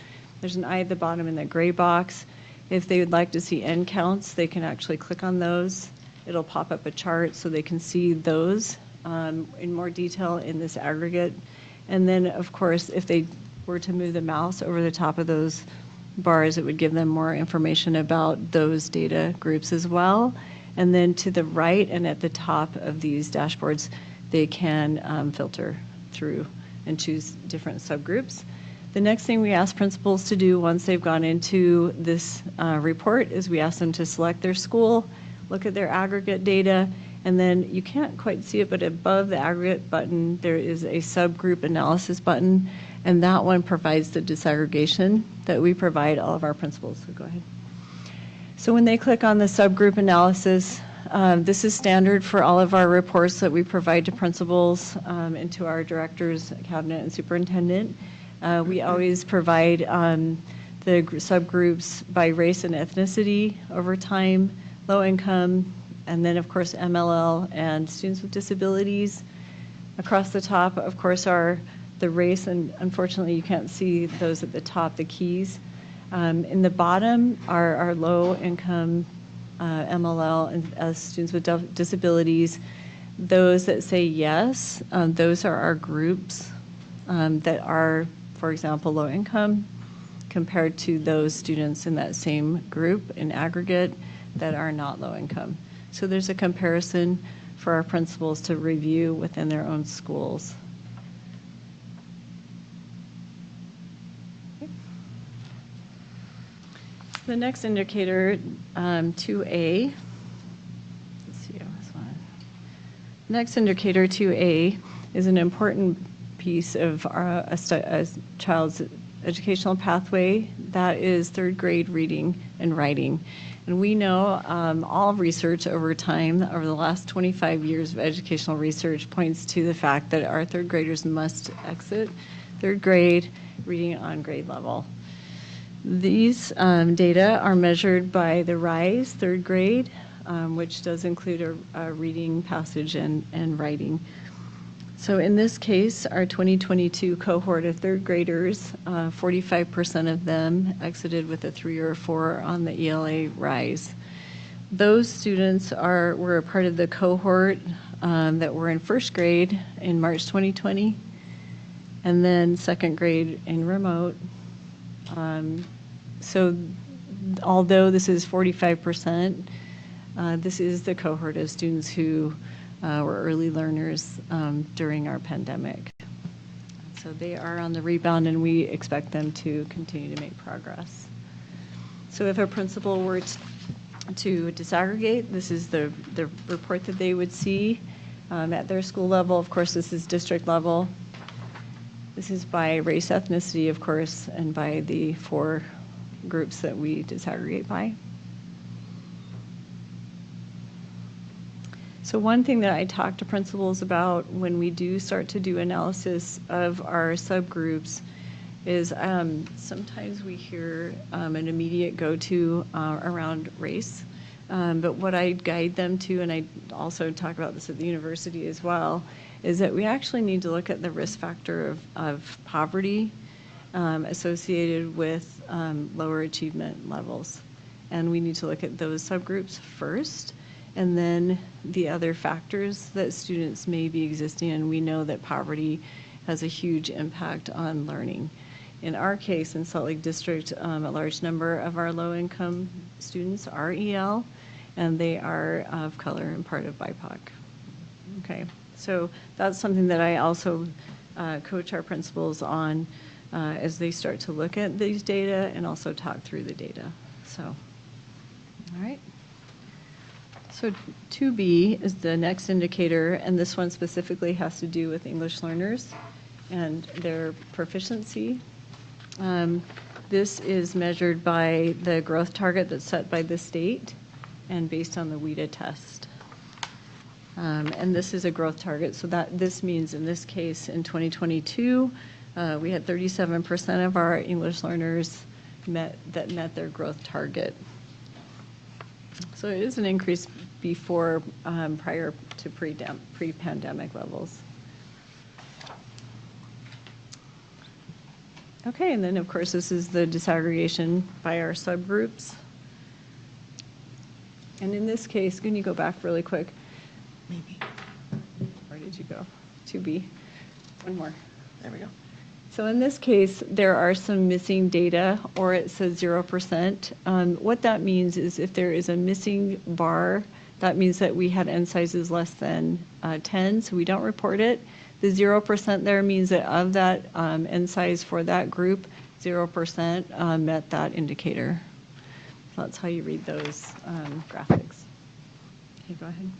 E: There's an eye at the bottom in the gray box. If they would like to see end counts, they can actually click on those. It'll pop up a chart so they can see those in more detail in this aggregate. And then, of course, if they were to move the mouse over the top of those bars, it would give them more information about those data groups as well. And then to the right and at the top of these dashboards, they can filter through and choose different subgroups. The next thing we ask principals to do once they've gone into this report is we ask them to select their school, look at their aggregate data, and then you can't quite see it, but above the aggregate button, there is a subgroup analysis button, and that one provides the disaggregation that we provide all of our principals. So go ahead. So when they click on the subgroup analysis, this is standard for all of our reports that we provide to principals and to our directors, cabinet, and superintendent. We always provide the subgroups by race and ethnicity over time, low income, and then, of course, MLL and students with disabilities. Across the top, of course, are the race, and unfortunately, you can't see those at the top, the keys. In the bottom are our low-income MLL and students with disabilities. Those that say yes, those are our groups that are, for example, low income compared to those students in that same group in aggregate that are not low income. So there's a comparison for our principals to review within their own schools. The next indicator, 2A, let's see, this one. Next indicator, 2A, is an important piece of a child's educational pathway. That is third grade reading and writing. And we know all research over time, over the last 25 years of educational research, points to the fact that our third graders must exit third grade reading on grade level. These data are measured by the RISE third grade, which does include a reading, passage, and writing. So in this case, our 2022 cohort of third graders, 45% of them exited with a 3 or 4 on the ELA RISE. Those students were a part of the cohort that were in first grade in March 2020, and then second grade in remote. So although this is 45%, this is the cohort of students who were early learners during our pandemic. So they are on the rebound, and we expect them to continue to make progress. So if a principal were to disaggregate, this is the report that they would see at their school level. Of course, this is district level. This is by race, ethnicity, of course, and by the 4 groups that we disaggregate by. So one thing that I talk to principals about when we do start to do analysis of our subgroups, is sometimes we hear an immediate go-to around race. But what I guide them to, and I also talk about this at the university as well, is that we actually need to look at the risk factor of poverty associated with lower achievement levels. And we need to look at those subgroups first, and then the other factors that students may be existing in. We know that poverty has a huge impact on learning. In our case, in Salt Lake District, a large number of our low-income students are EL, and they are of color and part of BIPOC. Okay, so that's something that I also coach our principals on as they start to look at these data and also talk through the data. So, all right. So 2B is the next indicator, and this one specifically has to do with English learners and their proficiency. This is measured by the growth target that's set by the state and based on the WIDA test. And this is a growth target, so that this means in this case in 2022, we had 37% of our English learners met their growth target. So it is an increase before, prior to pre-pandemic levels. Okay, and then of course this is the disaggregation by our subgroups. And in this case, can you go back really quick?
F: Maybe.
E: Where did you go? 2B. One more.
F: There we go.
E: So in this case, there are some missing data, or it says 0%. What that means is if there is a missing bar, that means that we had N sizes less than 10, so we don't report it. The 0% there means that of that N size for that group, 0% met that indicator. So that's how you read those graphics. Okay, go ahead.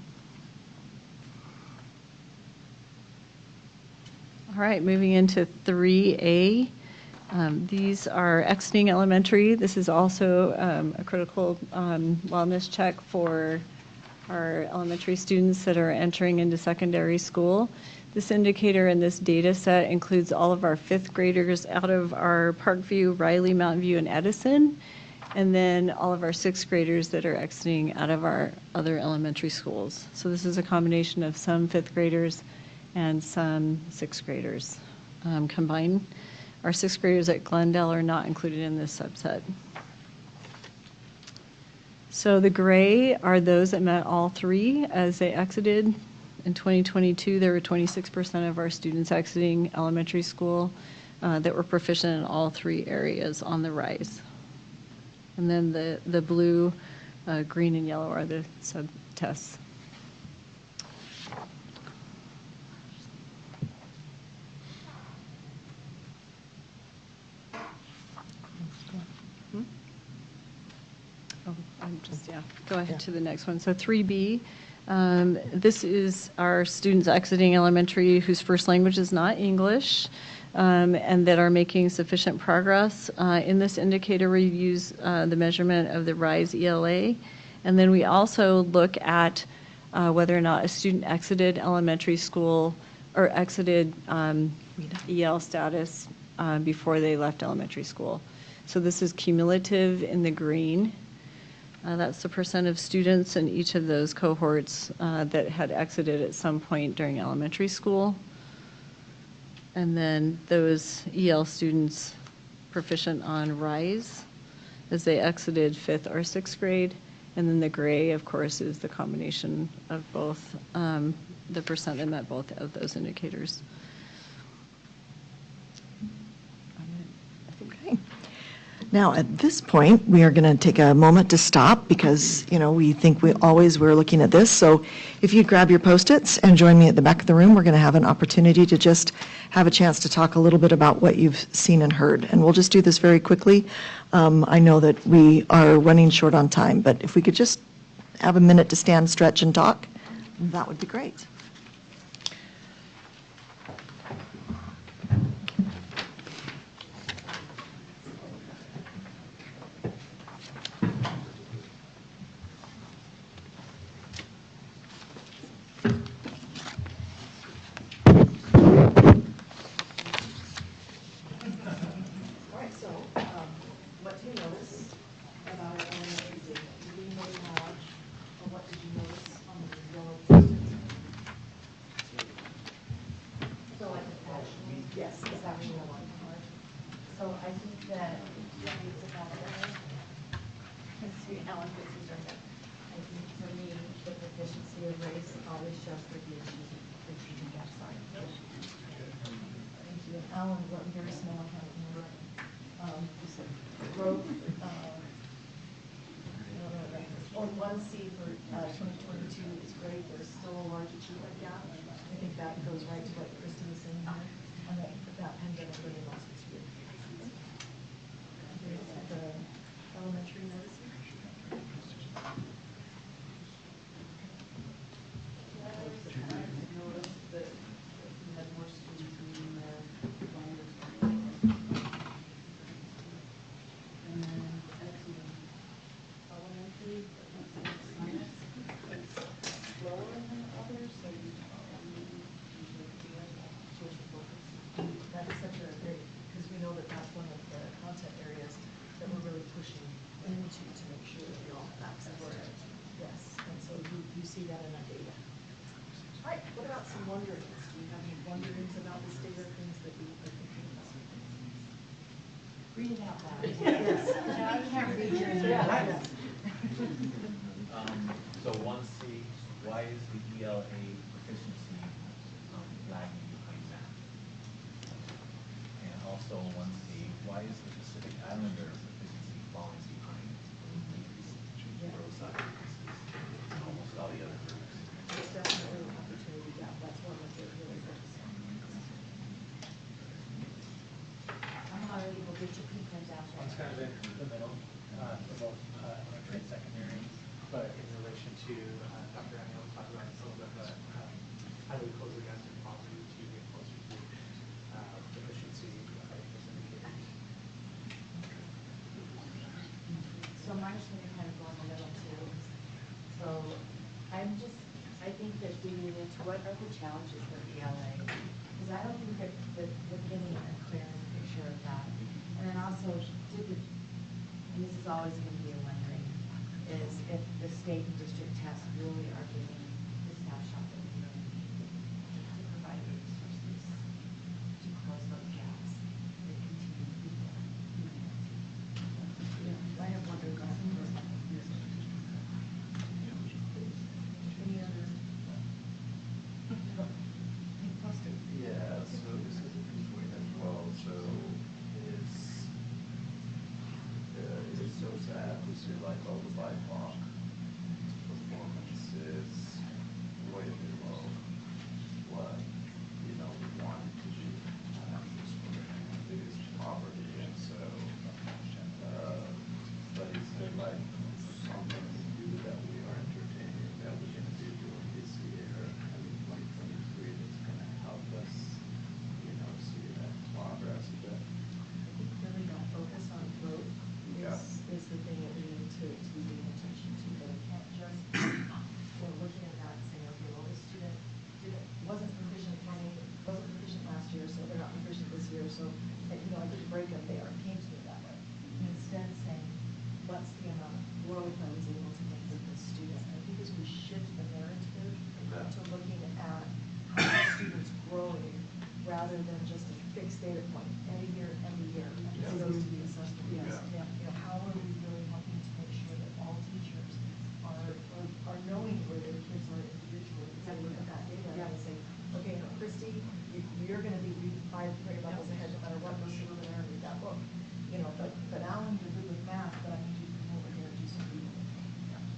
E: All right, moving into 3A. These are exiting elementary. This is also a critical wellness check for our elementary students that are entering into secondary school. This indicator in this data set includes all of our fifth graders out of our Parkview, Riley, Mountain View, and Edison, and then all of our sixth graders that are exiting out of our other elementary schools. So this is a combination of some fifth graders and some sixth graders. Combined, our sixth graders at Glendale are not included in this subset. So the gray are those that met all three as they exited. In 2022, there were 26% of our students exiting elementary school that were proficient in all three areas on the rise. And then the blue, green, and yellow are the sub-tests. Go ahead to the next one. So 3B, this is our students exiting elementary whose first language is not English and that are making sufficient progress. In this indicator, we use the measurement of the RISE ELA. And then we also look at whether or not a student exited elementary school or exited EL status before they left elementary school. So this is cumulative in the green. That's the percent of students in each of those cohorts that had exited at some point during elementary school. And then those EL students proficient on RISE as they exited fifth or sixth grade. And then the gray, of course, is the combination of both, the percent that met both of those indicators.
F: Okay. Now, at this point, we are going to take a moment to stop because, you know, we think we're looking at this. So if you grab your Post-its and join me at the back of the room, we're going to have an opportunity to just have a chance to talk a little bit about what you've seen and heard. And we'll just do this very quickly. I know that we are running short on time, but if we could just have a minute to stand, stretch, and talk, that would be great.
K: So like attachment? Yes. Is that what you want? So I think that it's about Mr. Alan puts his right there. I think for me, the proficiency of race always shows for the achievement gap. Sorry.
F: Thank you. And Alan, we're very small, I can't remember. You said growth, on 1C for 2022 is great. There's still a large achievement gap. I think that goes right to what Kristen was saying here on that pandemic learning loss experience. The elementary medicine. That's such a great, because we know that that's one of the content areas that we're really pushing into to make sure that we all have access to it. Yes, and so you see that in our data. All right, what about some wonderings? Do you have any wonderings about this data, things that we are thinking about?
K: Read it out loud.
F: Yes.
K: No, I can't read yours.
F: Yeah.
H: So 1C, why is the ELA proficiency lagging behind math? And also 1C, why is the Pacific Islander proficiency falling behind growth increases in almost all the other groups?
F: It's definitely an opportunity gap. That's one that they're really focused on.
K: I'm already, we'll get your print out.
L: It's kind of in the middle for both elementary and secondary, but in relation to Dr. Daniel talked about some of the how do we close the gap in poverty to get closer to efficiency, I think is indicated.
K: So mine's going to kind of go in the middle too. So I think that digging into what are the challenges for ELA, because I don't think that we're getting a clear picture of that. And then also, and this is always going to be a wondering, is if the state and district tests really are giving the snapshot that we really need to provide the resources to close those gaps that continue to be there.
F: Yeah, I have wondered about it. Any other?
C: Yeah, so this is a good point as well. So it's so sad to see like all the BIPOC performances way below what we wanted to do. Just for the biggest poverty, and so but is there like something new that we are entertaining that we're going to be doing this year? I mean, 2023 that's going to help us, see that progress a bit.
F: I think really that focus on growth is the thing that we need to be paying attention to. That we can't just, we're looking at that and saying, okay, well, this student wasn't proficient last year, so they're not proficient this year, so, I didn't break them there. It came to me that way. And instead saying, what's the amount of growth I was able to make with this student? And I think as we shift the narrative to looking at how the student's growing rather than just a fixed data point, every year, kudos to the assessment. Yes. How are we really helping to make sure that all teachers are knowing where their kids are individually? Because I look at that data and I say, okay, no, Christy, you're going to be reading 5 grade levels ahead no matter what, go sit over there and read that book. But Alan, you're good with math, but I need you to come over here and do some reading.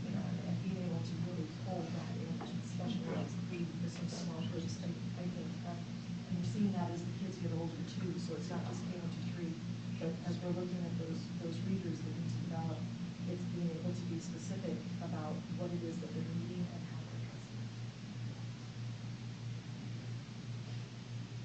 F: And being able to really hold that in and specialize with some small groups. I think that, and you're seeing that as the kids get older too, so it's not just K1 to 3, but as we're looking at those readers that need to develop, it's being able to be specific about what it is that they're needing and how they're addressing it.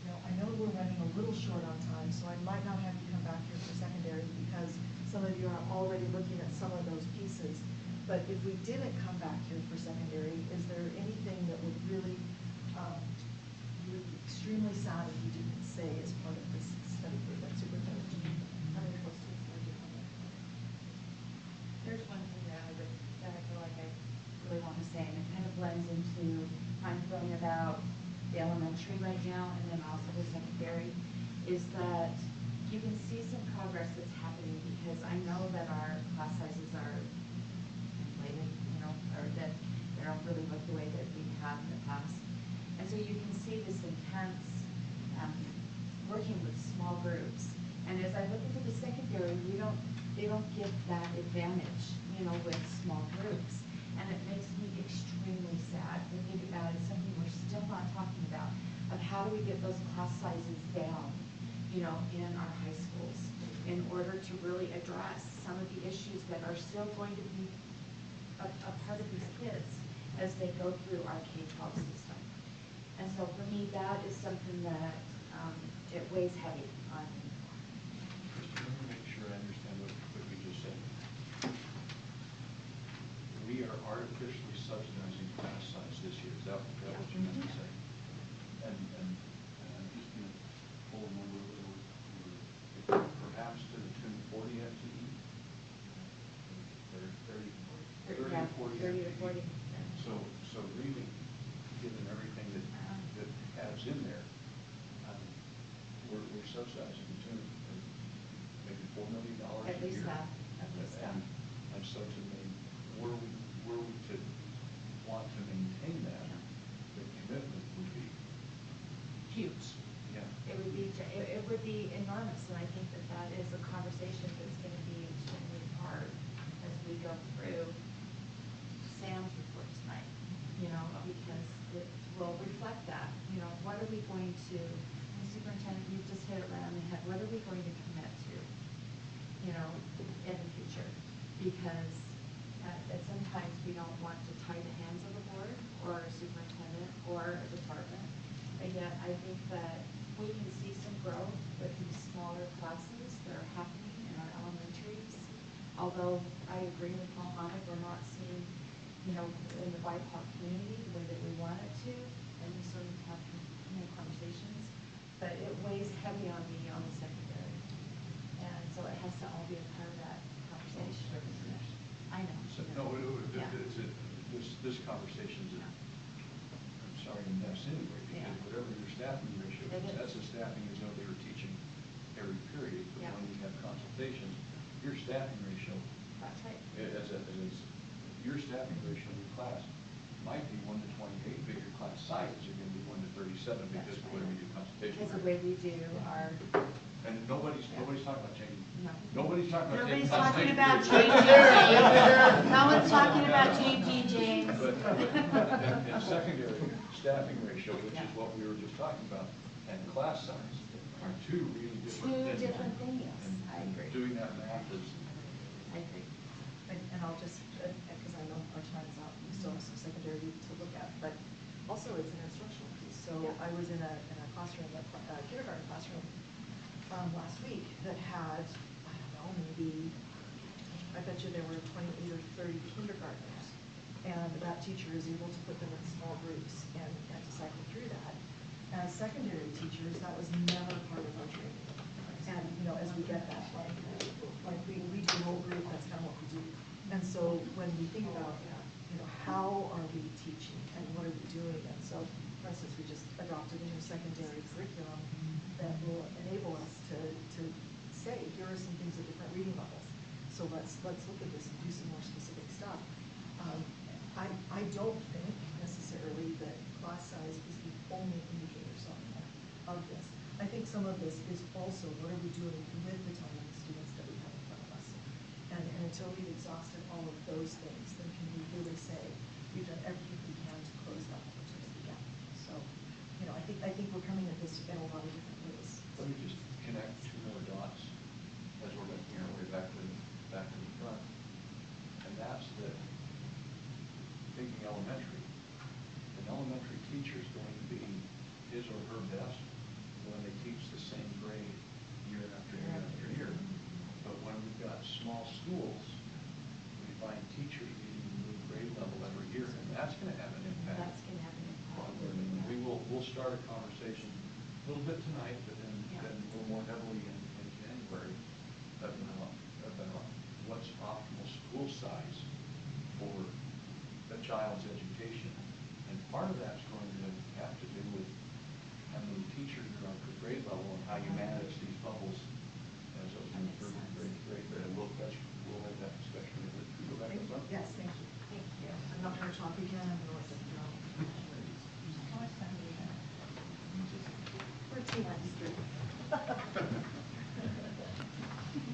F: Now, I know we're running a little short on time, so I might not have you come back here for secondary because some of you are already looking at some of those pieces. But if we didn't come back here for secondary, is there anything that would really, you would be extremely sad if you didn't say as part of this study group at superintendent? How many questions are you having?
K: There's one thing that I feel like I really want to say, and it kind of blends into my feeling about the elementary right now, and then also is that you can see some progress that's happening, because I know that our class sizes are inflated, or that they don't really look the way that we have in the past. And so you can see this intense working with small groups. And as I look into the secondary, they don't get that advantage, with small groups. And it makes me extremely sad to think about it, something we're still not talking about, of how do we get those class sizes down, in our high schools, in order to really address some of the issues that are still going to be a part of these kids as they go through our K-12 system. And so for me, that is something that it weighs heavy on me.
G: Let me make sure I understand what you just said. We are artificially subsidizing class size this year. Is that what you meant to say? And I'm just going to pull a number a little, perhaps to the tune of 40 FTE? 30 to 40 FTE. So really, given everything that adds in there, we're subsidizing the tune of maybe $4 million a year.
K: At least that.
G: And so to me, were we to want to maintain that, the commitment would be
K: Huge.
G: Yeah.
K: It would be enormous, and I think that is a conversation that's going to be extremely hard as we go through Sam's report tonight, because it will reflect that. What are we going to, and Superintendent, you just hit it right on the head, what are we going to commit to, in the future? Because at sometimes we don't want to tie the hands of the board or a superintendent or a department. And yet I think that we can see some growth with these smaller classes that are happening in our elementaries. Although I agree with Mohammed, we're not seeing, in the BIPOC community the way that we want it to, and we sort of have conversations. But it weighs heavy on me on the secondary. And so it has to all be a part of that conversation. I know.
G: No,
K: Yeah.
G: this conversation is, I'm sorry to mess anyway, because whatever your staffing ratio is, that's a staffing as though they were teaching every period. But when we have consultations, your staffing ratio,
K: That's right.
G: your staffing ratio in your class might be 1 to 28, but your class sizes are going to be 1 to 37 because of the way we do consultation.
K: Because the way we do our.
G: And nobody's talking about changing.
K: No.
G: Nobody's talking about
K: Nobody's
G: changing.
K: talking about changing. No one's talking about changing, James.
G: But in secondary, staffing ratio, which is what we were just talking about, and class size are two really different things.
K: Two different things.
G: And
K: I agree.
G: doing that math is.
K: I agree.
F: And I'll just, because I know our time is out, we still have some secondary to look at, but also it's an instructional piece. So I was in a classroom, a kindergarten classroom last week that had, I don't know, maybe, I bet you there were 28 or 30 kindergartners. And that teacher is able to put them in small groups and to cycle through that. As secondary teachers, that was never part of our training. And, as we get that, like we do whole group, that's kind of what we do. And so when we think about, how are we teaching and what are we doing? And so, for instance, we just adopted a new secondary curriculum that will enable us to say, here are some things at different reading levels. So let's look at this and do some more specific stuff. I don't think necessarily that class size is the only indicator of this. I think some of this is also what are we doing with the time and the students that we have in front of us. And until we've exhausted all of those things, then can we really say we've done everything we can to close that opportunity gap. So, I think we're coming at this in a lot of different ways.
G: Let me just connect two more dots as we're making our way back to the front. And that's that thinking elementary. An elementary teacher is going to be his or her best when they teach the same grade year after year after year. But when we've got small schools, we find teachers needing to move grade level every year, and that's going to have an impact.
K: That's going to have an impact.
G: On learning. We'll start a conversation a little bit tonight, but then a little more heavily in January about what's optimal school size for a child's education. And part of that's going to have to do with how many teachers are on per grade level and how you manage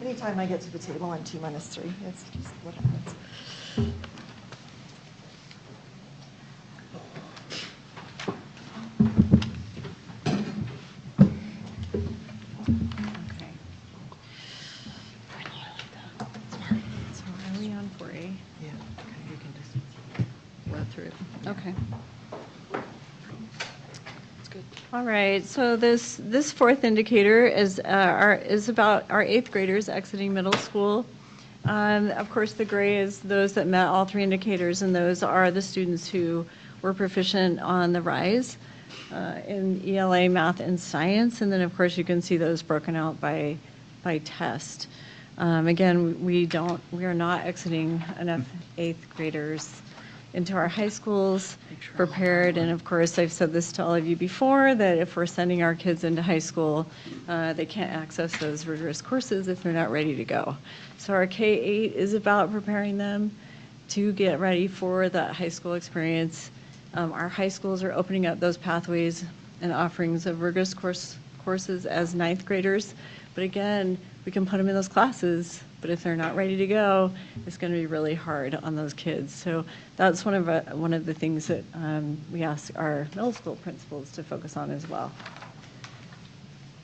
F: Anytime I get to the table, I'm T-3. It's just what happens.
E: Okay. So are we on 4A?
F: Yeah, okay, you can just
E: Go through it. Okay.
A: That's good.
E: All right, so this fourth indicator is about our eighth graders exiting middle school. Of course, the gray is those that met all three indicators, and those are the students who were proficient on the rise in ELA, math, and science. And then, of course, you can see those broken out by test. Again, we are not exiting enough eighth graders into our high schools prepared. And of course, I've said this to all of you before, that if we're sending our kids into high school, they can't access those rigorous courses if they're not ready to go. So our K-8 is about preparing them to get ready for that high school experience. Our high schools are opening up those pathways and offerings of rigorous courses as ninth graders. But again, we can put them in those classes, but if they're not ready to go, it's going to be really hard on those kids. So that's one of the things that we ask our middle school principals to focus on as well.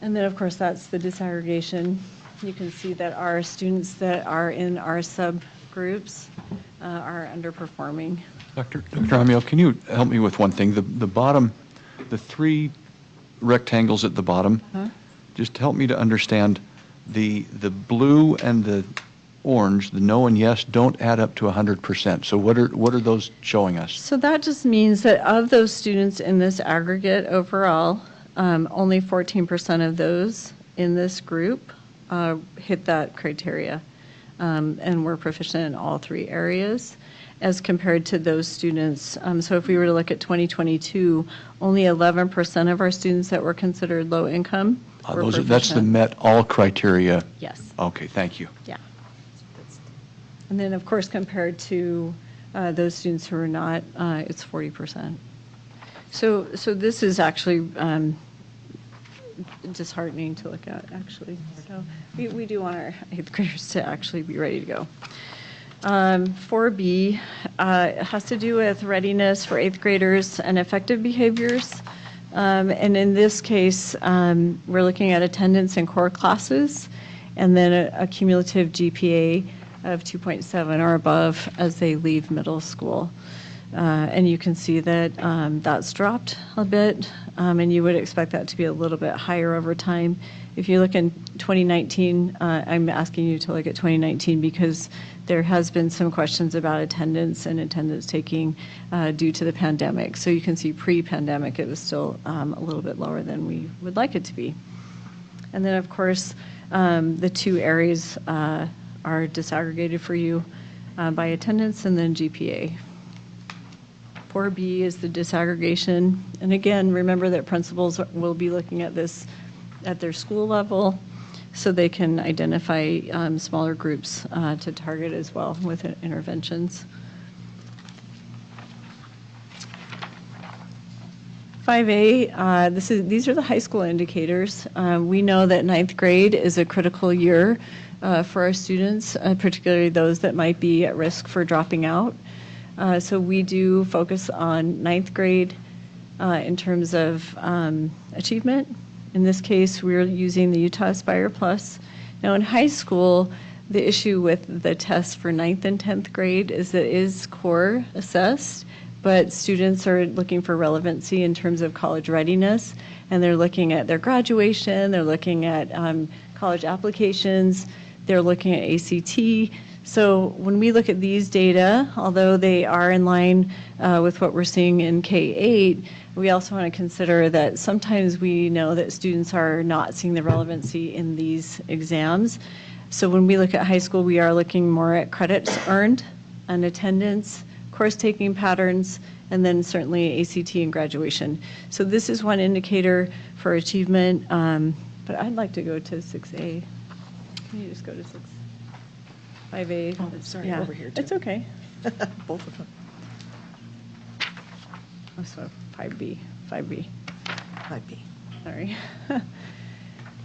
E: And then, of course, that's the disaggregation. You can see that our students that are in our subgroups are underperforming.
G: Dr. Amiel, can you help me with one thing? The bottom, the three rectangles at the bottom, just help me to understand the blue and the orange, the no and yes, don't add up to 100%. So what are those showing us?
E: So that just means that of those students in this aggregate overall, only 14% of those in this group hit that criteria and were proficient in all three areas as compared to those students. So if we were to look at 2022, only 11% of our students that were considered low income were proficient.
G: That's the met all criteria?
E: Yes.
G: Okay, thank you.
E: Yeah. And then, of course, compared to those students who are not, it's 40%. So this is actually disheartening to look at, actually. So we do want our eighth graders to actually be ready to go. 4B has to do with readiness for eighth graders and effective behaviors. And in this case, we're looking at attendance in core classes and then a cumulative GPA of 2.7 or above as they leave middle school. And you can see that that's dropped a bit, and you would expect that to be a little bit higher over time. If you look in 2019, I'm asking you to look at 2019 because there has been some questions about attendance and attendance taking due to the pandemic. So you can see pre-pandemic, it was still a little bit lower than we would like it to be. And then, of course, the two areas are disaggregated for you by attendance and then GPA. 4B is the disaggregation. And again, remember that principals will be looking at this at their school level so they can identify smaller groups to target as well with interventions. 5A, these are the high school indicators. We know that ninth grade is a critical year for our students, particularly those that might be at risk for dropping out. So we do focus on ninth grade in terms of achievement. In this case, we're using the Utah Aspire Plus. Now in high school, the issue with the test for 9th and 10th grade is that it is core assessed, but students are looking for relevancy in terms of college readiness, and they're looking at their graduation, they're looking at college applications, they're looking at ACT. So when we look at these data, although they are in line with what we're seeing in K-8, we also want to consider that sometimes we know that students are not seeing the relevancy in these exams. So when we look at high school, we are looking more at credits earned and attendance, course taking patterns, and then certainly ACT and graduation. So this is one indicator for achievement, but I'd like to go to 6A. Can you just go to 5A?
F: Oh, sorry,
E: Yeah,
F: over here, too.
E: it's okay.
F: Both of them.
E: Oh, so 5B.
F: 5B.
E: Sorry.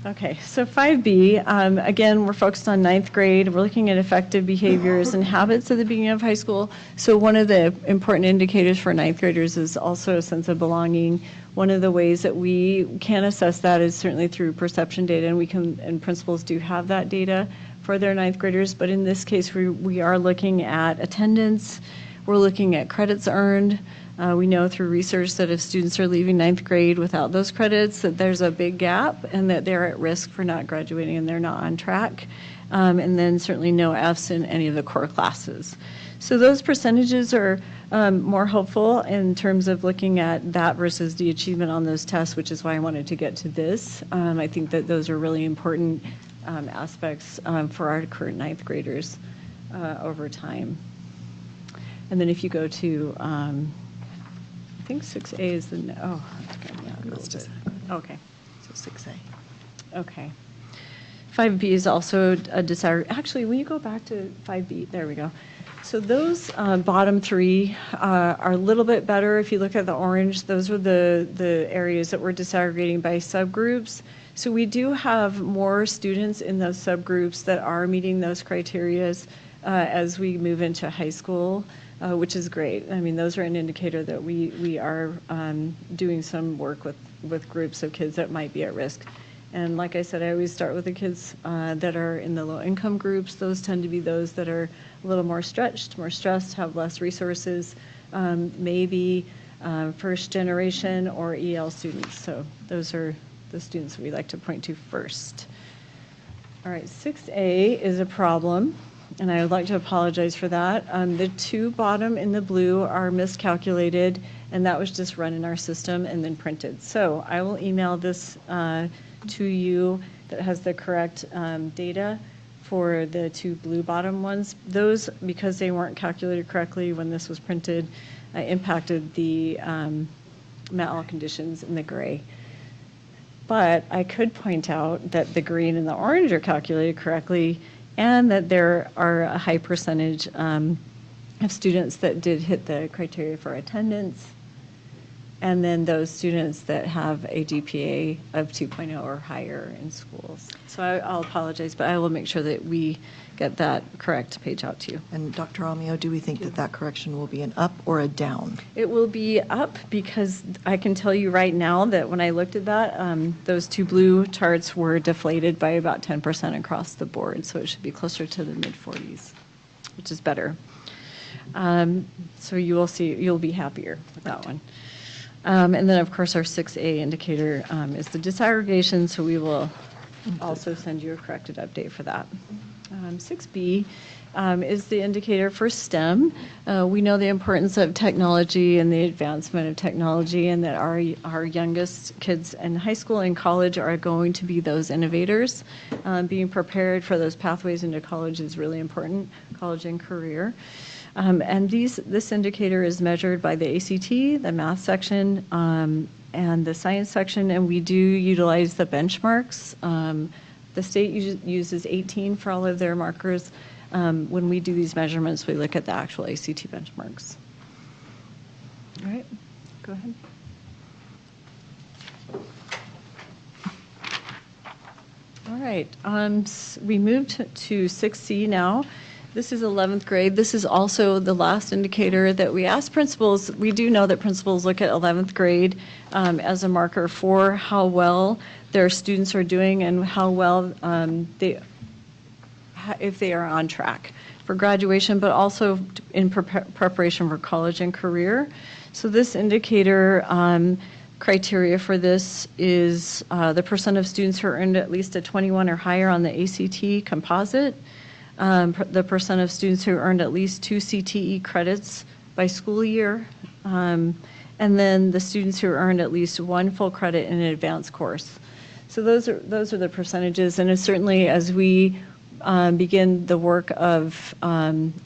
E: Okay, so 5B, again, we're focused on ninth grade. We're looking at effective behaviors and habits at the beginning of high school. So one of the important indicators for ninth graders is also a sense of belonging. One of the ways that we can assess that is certainly through perception data, and principals do have that data for their ninth graders. But in this case, we are looking at attendance. We're looking at credits earned. We know through research that if students are leaving ninth grade without those credits, that there's a big gap and that they're at risk for not graduating and they're not on track. And then certainly no Fs in any of the core classes. So those percentages are more hopeful in terms of looking at that versus the achievement on those tests, which is why I wanted to get to this. I think that those are really important aspects for our current ninth graders over time. And then if you go to I think 6A is the, okay.
F: So 6A.
E: Okay. 5B is also a desire, actually, when you go back to 5B, there we go. So those bottom three are a little bit better. If you look at the orange, those are the areas that we're disaggregating by subgroups. So we do have more students in those subgroups that are meeting those criterias as we move into high school. Which is great. I mean, those are an indicator that we are doing some work with groups of kids that might be at risk. And like I said, I always start with the kids that are in the low-income groups. Those tend to be those that are a little more stretched, more stressed, have less resources, maybe first generation or EL students. So those are the students we like to point to first. All right, 6A is a problem. And I would like to apologize for that. The two bottom in the blue are miscalculated, and that was just run in our system and then printed. So I will email this to you that has the correct data for the two blue bottom ones. Those, because they weren't calculated correctly when this was printed, impacted the MET conditions in the gray. But I could point out that the green and the orange are calculated correctly, and that there are a high percentage of students that did hit the criteria for attendance, and then those students that have a GPA of 2.0 or higher in schools. So I'll apologize, but I will make sure that we get that correct page out to you.
F: And Dr. Amio, do we think that that correction will be an up or a down?
E: It will be up because I can tell you right now that when I looked at that, those two blue charts were deflated by about 10% across the board. So it should be closer to the mid-40s, which is better. So you will see, you'll be happier with that one. And then, of course, our 6A indicator is the disaggregation. So we will also send you a corrected update for that. 6B is the indicator for STEM. We know the importance of technology and the advancement of technology, and that our youngest kids in high school and college are going to be those innovators. Being prepared for those pathways into college is really important, college and career. And this indicator is measured by the ACT, the math section, and the science section, and we do utilize the benchmarks. The state uses 18 for all of their markers. When we do these measurements, we look at the actual ACT benchmarks. All right, go ahead. All right, we moved to 6C now. This is 11th grade. This is also the last indicator that we ask principals. We do know that principals look at 11th grade as a marker for how well their students are doing and how well if they are on track for graduation, but also in preparation for college and career. So this indicator criteria for this is the percent of students who earned at least a 21 or higher on the ACT composite, the percent of students who earned at least 2 CTE credits by school year, and then the students who earned at least 1 full credit in an advanced course. So those are the percentages, and certainly as we begin the work of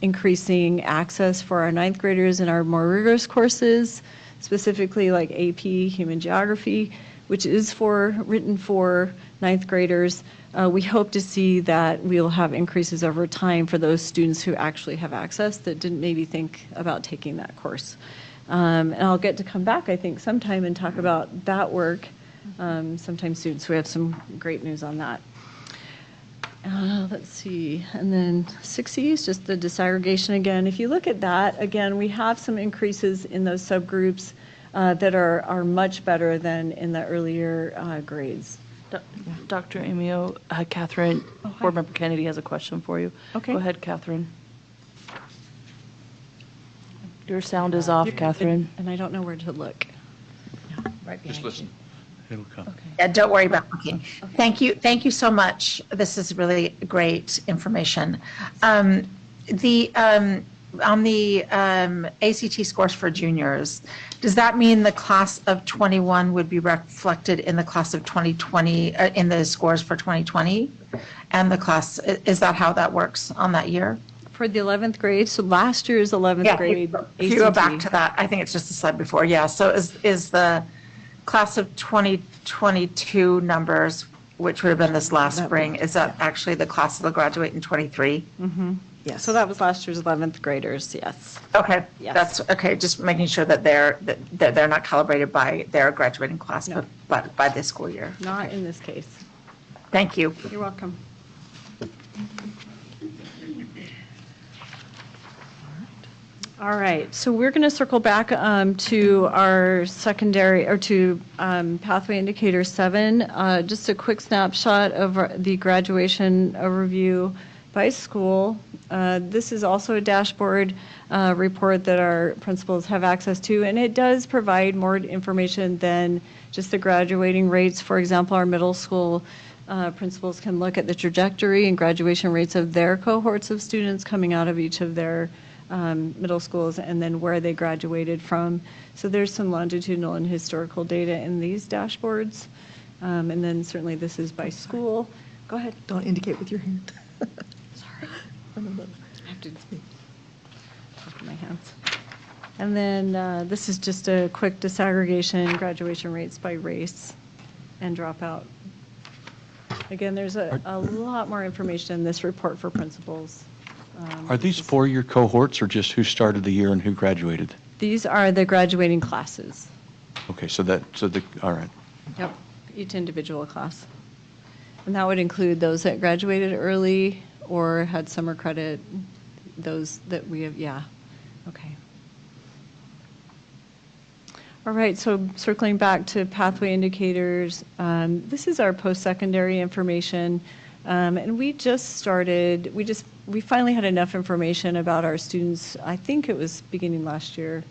E: increasing access for our 9th graders in our more rigorous courses, specifically like AP Human Geography, which is written for 9th graders. We hope to see that we'll have increases over time for those students who actually have access that didn't maybe think about taking that course. And I'll get to come back, I think, sometime and talk about that work sometime soon. So we have some great news on that. Let's see, and then 6E is just the disaggregation again. If you look at that, again, we have some increases in those subgroups that are much better than in the earlier grades.
A: Dr. Amio, Catherine, Board Member Kennedy has a question for you.
E: Okay.
A: Go ahead, Catherine. Your sound is off, Catherine.
E: And I don't know where to look.
J: Right
G: Just listen. It'll come.
M: Yeah, don't worry about looking. Thank you so much. This is really great information. On the ACT scores for juniors, does that mean the class of 21 would be reflected in the class of 2020, in the scores for 2020? And the class, is that how that works on that year?
E: For the 11th grade, so last year's 11th grade
M: If you go
E: ACT.
M: back to that, I think it's just the slide before, yeah. So is the class of 2022 numbers, which would have been this last spring, is that actually the class that'll graduate in 23?
F: Yes.
E: So that was last year's 11th graders, yes.
M: Okay,
E: Yes.
M: that's, okay, just making sure that they're not calibrated by their graduating class,
E: No.
M: but by this school year.
E: Not in this case.
M: Thank you.
E: You're welcome. All right, so we're going to circle back to our secondary, or to Pathway Indicator 7. Just a quick snapshot of the graduation overview by school. This is also a dashboard report that our principals have access to, and it does provide more information than just the graduating rates. For example, our middle school principals can look at the trajectory and graduation rates of their cohorts of students coming out of each of their middle schools, and then where they graduated from. So there's some longitudinal and historical data in these dashboards. And then certainly this is by school. Go ahead.
F: Don't indicate with your hand.
E: Sorry. I have to talk with my hands. And then this is just a quick disaggregation, graduation rates by race and dropout. Again, there's a lot more information in this report for principals.
G: Are these four-year cohorts or just who started the year and who graduated?
E: These are the graduating classes.
G: Okay, all right.
E: Yep, each individual class. And that would include those that graduated early or had summer credit, those that we have, yeah, okay. All right, so circling back to pathway indicators, this is our post-secondary information. And we just started, we finally had enough information about our students, I think it was beginning last year.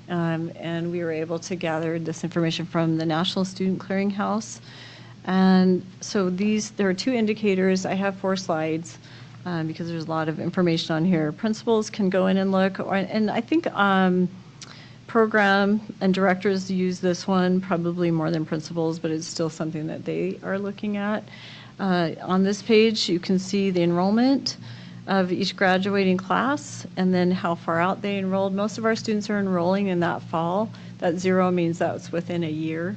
E: And we were able to gather this information from the National Student Clearinghouse. And so there are two indicators. I have 4 slides because there's a lot of information on here. Principals can go in and look, and I think program and directors use this one probably more than principals, but it's still something that they are looking at. On this page, you can see the enrollment of each graduating class and then how far out they enrolled. Most of our students are enrolling in that fall. That 0 means that's within a year.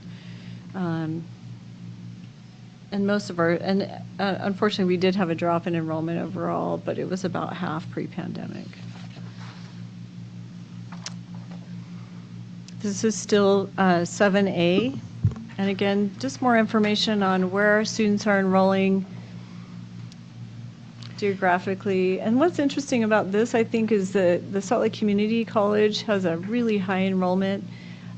E: And unfortunately, we did have a drop in enrollment overall, but it was about half pre-pandemic. This is still 7A. And again, just more information on where our students are enrolling geographically. And what's interesting about this, I think, is that the Salt Lake Community College has a really high enrollment.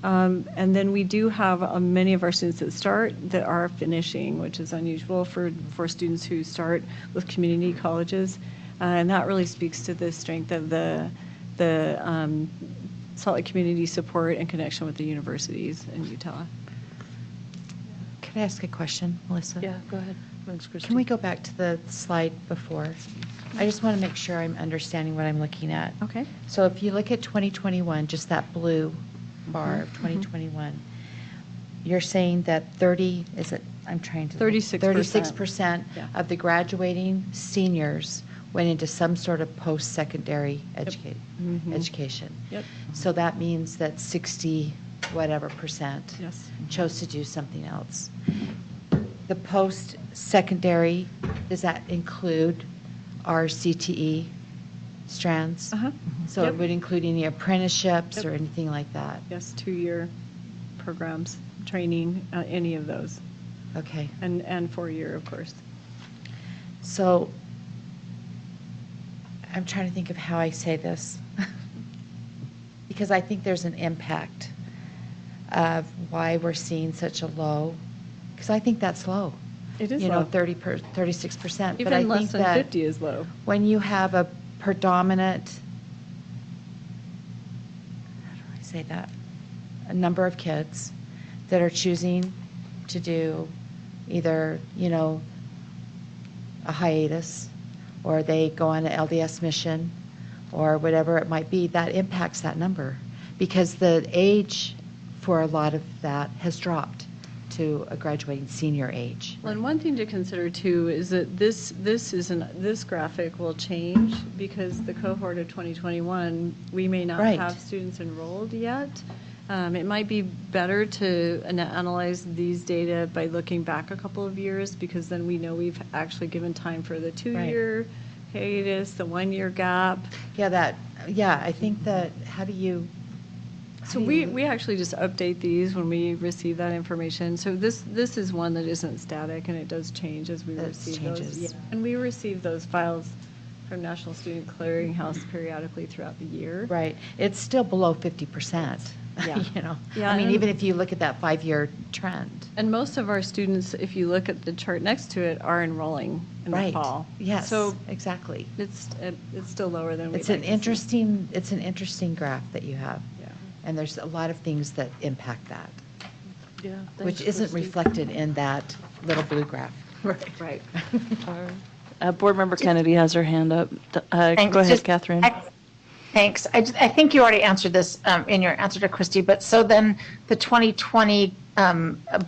E: And then we do have many of our students that start that are finishing, which is unusual for students who start with community colleges. And that really speaks to the strength of the Salt Lake community support and connection with the universities in Utah.
J: Can I ask a question, Melissa?
A: Yeah, go ahead. Thanks, Christy.
J: Can we go back to the slide before? I just want to make sure I'm understanding what I'm looking at.
E: Okay.
J: So if you look at 2021, just that blue bar of 2021, you're saying that 36%. 36%
E: Yeah.
J: of the graduating seniors went into some sort of post-secondary education.
E: Yep.
J: So that means that 60 whatever percent
E: Yes.
J: chose to do something else. The post-secondary, does that include our CTE strands?
E: Uh-huh.
J: So
E: Yep.
J: it would include any apprenticeships
E: Yep.
J: or anything like that?
E: Yes, 2-year programs. training, any of those,
J: Okay.
E: and 4-year, of course.
J: So I'm trying to think of how I say this. Because I think there's an impact of why we're seeing such a low, because I think that's low.
E: It is
J: You know,
E: low.
J: 36%. But
E: Even
J: I
E: less
J: think
E: than
J: that
E: 50 is low.
J: when you have a predominant, how do I say that? A number of kids that are choosing to do either, you know, a hiatus, or they go on an LDS mission, or whatever it might be, that impacts that number. Because the age for a lot of that has dropped to a graduating senior age.
E: Well, and one thing to consider too is that this graphic will change because the cohort of 2021, we may not
J: Right.
E: have students enrolled yet. It might be better to analyze these data by looking back a couple of years, because then we know we've actually given time for the 2-year hiatus, the 1-year gap.
J: Yeah, I think that, how do you?
E: So we actually just update these when we receive that information. So this is one that isn't static, and it does change as we
J: That
E: receive
J: changes.
E: those. Yeah. And we receive those files from National Student Clearinghouse periodically throughout the year.
J: Right, it's still below 50%.
E: Yeah.
J: You know,
E: Yeah,
J: I mean,
E: and-
J: even if you look at that 5-year trend.
E: And most of our students, if you look at the chart next to it, are enrolling in the
J: Right.
E: fall.
J: Yes,
E: So
J: exactly.
E: it's still lower than we'd
J: It's
E: like
J: an
E: to see.
J: interesting graph that you have.
E: Yeah.
J: And there's a lot of things that impact that,
A: Yeah.
J: which isn't reflected in that little blue graph.
E: Right.
A: Board Member Kennedy has her hand up.
M: Thanks.
A: Go ahead,
M: Just-
A: Catherine.
M: Thanks. I think you already answered this in your answer to Christy, but so then the 2020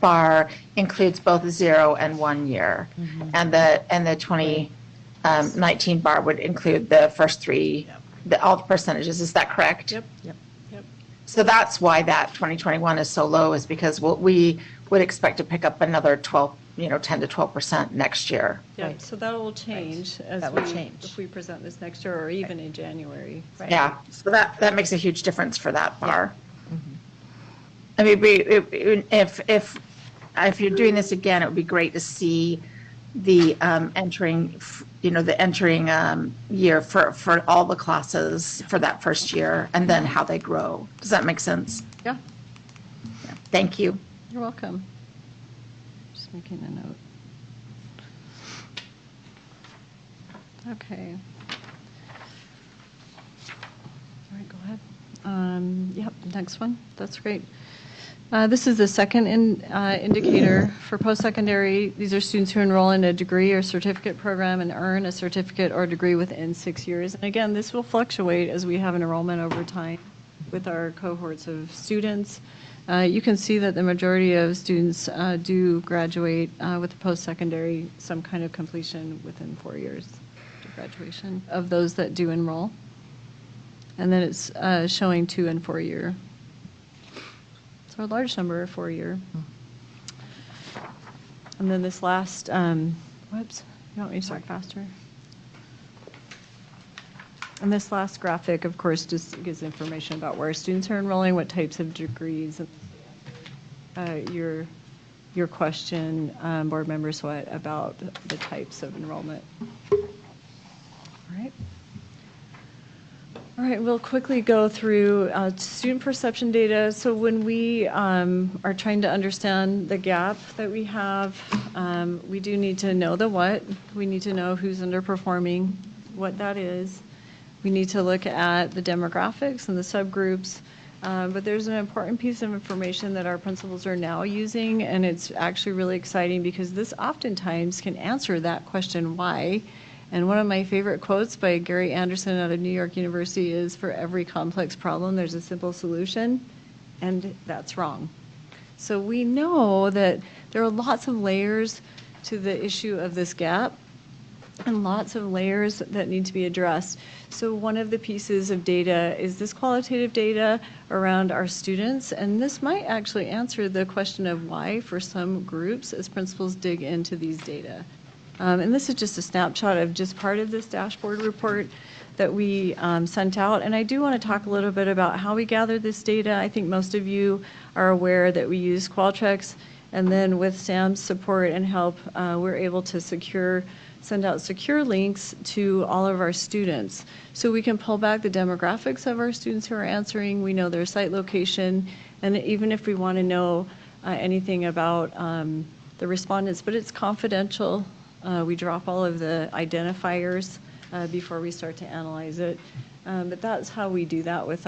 M: bar includes both 0 and 1 year, and the 2019 bar would include the first 3, all the percentages. Is that correct?
E: Yep.
M: So that's why that 2021 is so low, is because we would expect to pick up another 10 to 12% next year.
E: Yeah,
J: Right.
E: so that will change as
J: That will change.
E: if we present this next year, or even in January.
J: Right.
M: Yeah, so that makes a huge difference for that bar. I mean, if you're doing this again, it would be great to see the entering year for all the classes for that first year, and then how they grow. Does that make sense?
E: Yeah,
M: Yeah. Thank you.
E: you're welcome. Just making a note. Okay. All right, go ahead. Yep, next one. That's great. This is the second indicator for post-secondary. These are students who enroll in a degree or certificate program and earn a certificate or degree within 6 years. And again, this will fluctuate as we have an enrollment over time with our cohorts of students. You can see that the majority of students do graduate with a post-secondary, some kind of completion within 4 years to graduation of those that do enroll. And then it's showing 2 and 4 year. So a large number of 4 year. And then this last, whoops, you want me to start faster? And this last graphic, of course, just gives information about where students are enrolling, what types of degrees. Your question, Board Member Sweat, about the types of enrollment. All right. All right, we'll quickly go through student perception data. So when we are trying to understand the gap that we have, we do need to know the what. We need to know who's underperforming, what that is. We need to look at the demographics and the subgroups. But there's an important piece of information that our principals are now using, and it's actually really exciting because this oftentimes can answer that question, why? And one of my favorite quotes by Gary Anderson out of New York University is, "For every complex problem, there's a simple solution," and that's wrong. So we know that there are lots of layers to the issue of this gap, and lots of layers that need to be addressed. So one of the pieces of data is this qualitative data around our students, and this might actually answer the question of why for some groups as principals dig into these data. And this is just a snapshot of just part of this dashboard report that we sent out. And I do want to talk a little bit about how we gather this data. I think most of you are aware that we use Qualtrics, and then with Sam's support and help, we're able to send out secure links to all of our students. So we can pull back the demographics of our students who are answering. We know their site location, and even if we want to know anything about the respondents, but it's confidential. We drop all of the identifiers before we start to analyze it. But that's how we do that with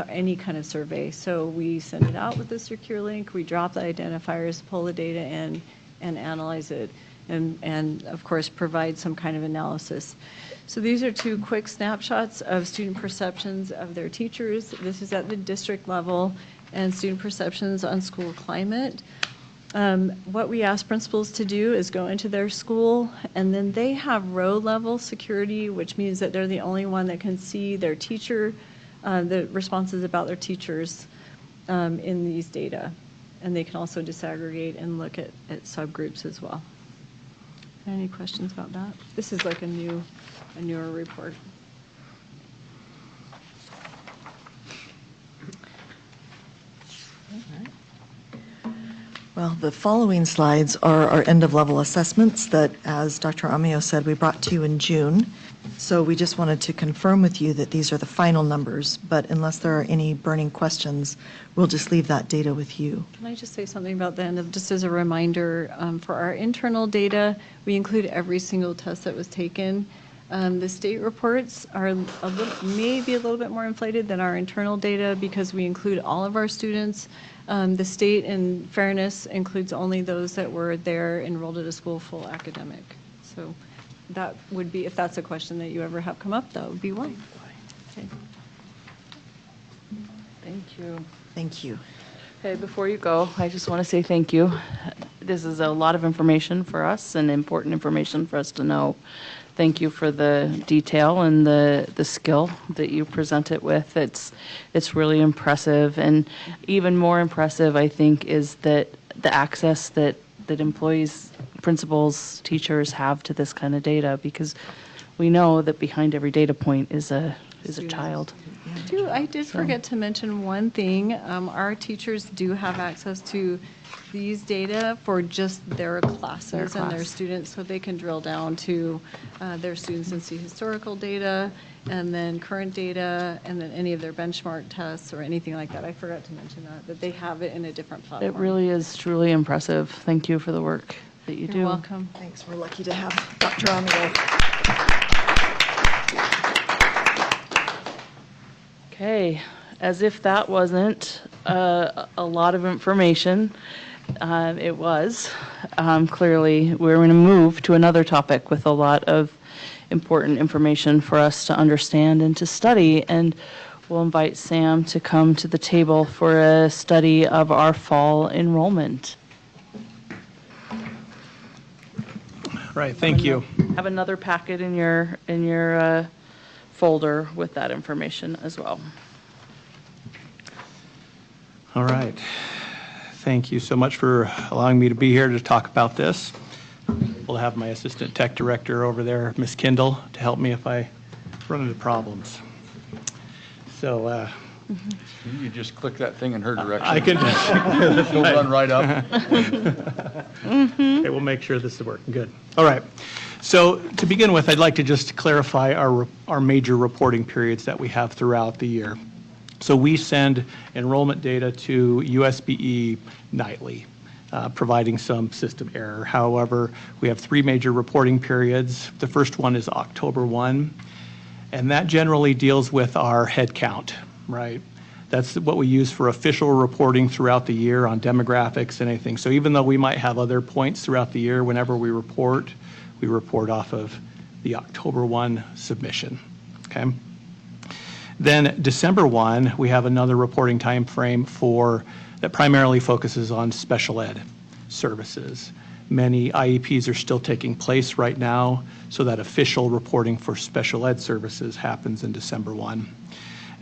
E: any kind of survey. So we send it out with a secure link, we drop the identifiers, pull the data in, and analyze it, and of course provide some kind of analysis. So these are two quick snapshots of student perceptions of their teachers. This is at the district level, and student perceptions on school climate. What we ask principals to do is go into their school, and then they have row level security, which means that they're the only one that can see their teacher, the responses about their teachers in these data. And they can also disaggregate and look at subgroups as well. Any questions about that? This is like a newer report.
F: Well, the following slides are our end-of-level assessments that, as Dr. Amio said, we brought to you in June. So we just wanted to confirm with you that these are the final numbers, but unless there are any burning questions, we'll just leave that data with you.
E: Can I just say something about the end of, just as a reminder, for our internal data, we include every single test that was taken. The state reports are maybe a little bit more inflated than our internal data because we include all of our students. The state, in fairness, includes only those that were there enrolled at a school full academic. So that would be, if that's a question that you ever have come up, that would be one. Okay.
A: Thank you.
F: Thank you.
A: Okay, before you go, I just want to say thank you. This is a lot of information for us and important information for us to know. Thank you for the detail and the skill that you present it with. It's really impressive, and even more impressive, I think, is that the access that employees, principals, teachers have to this kind of data, because we know that behind every data point is a child.
E: I did forget to mention one thing. Our teachers do have access to these data for just their classes and their students, so they can drill down to their students and see historical data, and then current data, and then any of their benchmark tests or anything like that. I forgot to mention that they have it in a different platform.
A: It really is truly impressive. Thank you for the work that you do.
E: You're welcome.
F: Thanks. We're lucky to have Dr. Amio.
A: Okay, as if that wasn't a lot of information, it was. Clearly, we're going to move to another topic with a lot of important information for us to understand and to study, and we'll invite Sam to come to the table for a study of our fall enrollment.
L: Right, thank you.
A: Have another packet in your folder with that information as well.
L: All right. Thank you so much for allowing me to be here to talk about this. We'll have my assistant tech director over there, Ms. Kindle, to help me if I run into problems. So
G: You just click that thing in her direction.
L: I can.
G: She'll run right up.
L: Okay, we'll make sure this is working good. All right. So to begin with, I'd like to just clarify our major reporting periods that we have throughout the year. So we send enrollment data to USBE nightly, providing some system error. However, we have three major reporting periods. The first one is October 1, and that generally deals with our head count, right? That's what we use for official reporting throughout the year on demographics and anything. So even though we might have other points throughout the year, whenever we report off of the October 1 submission, okay? Then December 1, we have another reporting time frame that primarily focuses on special ed services. Many IEPs are still taking place right now, so that official reporting for special ed services happens in December 1.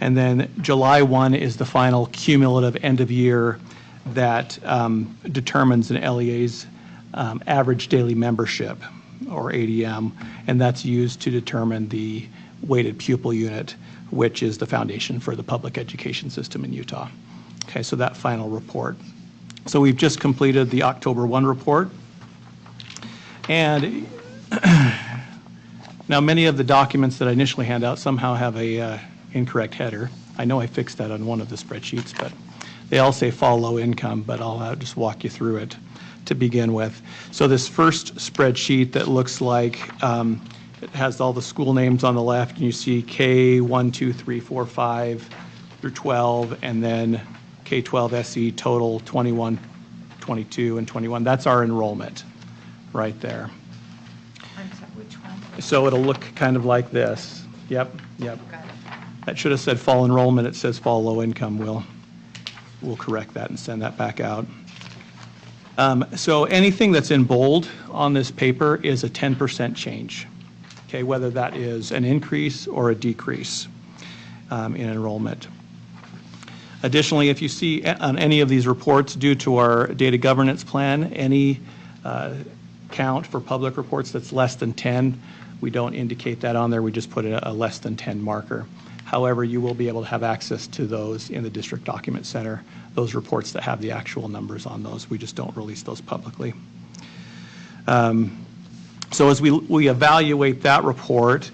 L: And then July 1 is the final cumulative end of year that determines an LEA's average daily membership
N: or ADM, and that's used to determine the weighted pupil unit, which is the foundation for the public education system in Utah. Okay, so that final report. So we've just completed the October 1 report. And now many of the documents that I initially hand out somehow have a incorrect header. I know I fixed that on one of the spreadsheets, but they all say fall low income, but I'll just walk you through it to begin with. So this first spreadsheet that looks like it has all the school names on the left, and you see K 1, 2, 3, 4, 5 through 12, and then K-12 SE total 21, 22, and 21. That's our enrollment right there.
M: I'm sorry, which one?
N: So it'll look kind of like this. Yep. That should have said fall enrollment. It says fall low income. We'll correct that and send that back out. So anything that's in bold on this paper is a 10% change, okay, whether that is an increase or a decrease in enrollment. Additionally, if you see on any of these reports, due to our data governance plan, any count for public reports that's less than 10, we don't indicate that on there. We just put a less than 10 marker. However, you will be able to have access to those in the District Document Center, those reports that have the actual numbers on those. We just don't release those publicly. So as we evaluate that report,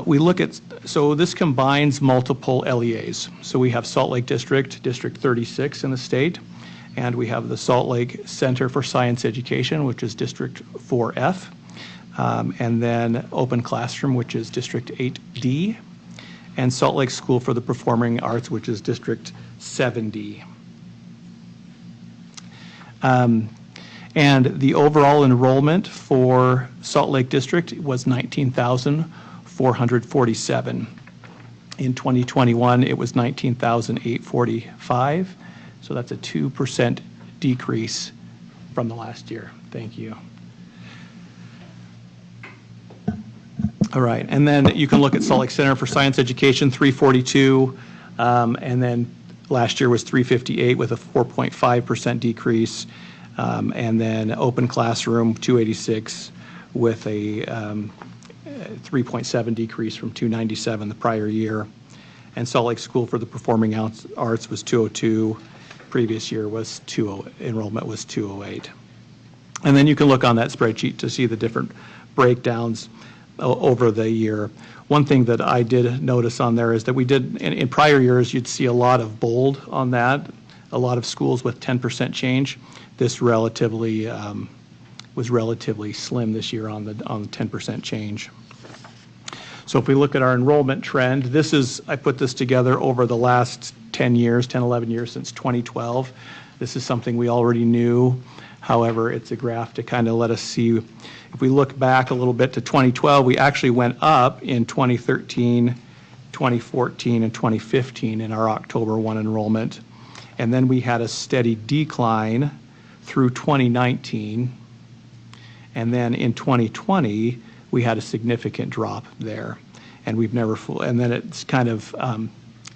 N: we look at, so this combines multiple LEAs. So we have Salt Lake District, District 36 in the state, and we have the Salt Lake Center for Science Education, which is District 4F, and then Open Classroom, which is District 8D, and Salt Lake School for the Performing Arts, which is District 7D. And the overall enrollment for Salt Lake District was 19,447. In 2021, it was 19,845. So that's a 2% decrease from the last year. Thank you. All right, and then you can look at Salt Lake Center for Science Education, 342, and then last year was 358 with a 4.5% decrease. And then Open Classroom, 286, with a 3.7 decrease from 297 the prior year. And Salt Lake School for the Performing Arts was 202. Previous year was enrollment was 208. And then you can look on that spreadsheet to see the different breakdowns over the year. One thing that I did notice on there is that we did, in prior years, you'd see a lot of bold on that, a lot of schools with 10% change. This was relatively slim this year on the 10% change. So if we look at our enrollment trend, I put this together over the last 10 years, 10, 11 years since 2012. This is something we already knew. However, it's a graph to kind of let us see. If we look back a little bit to 2012, we actually went up in 2013, 2014, and 2015 in our October 1 enrollment. And then we had a steady decline through 2019. And then in 2020, we had a significant drop there. And and then it's kind of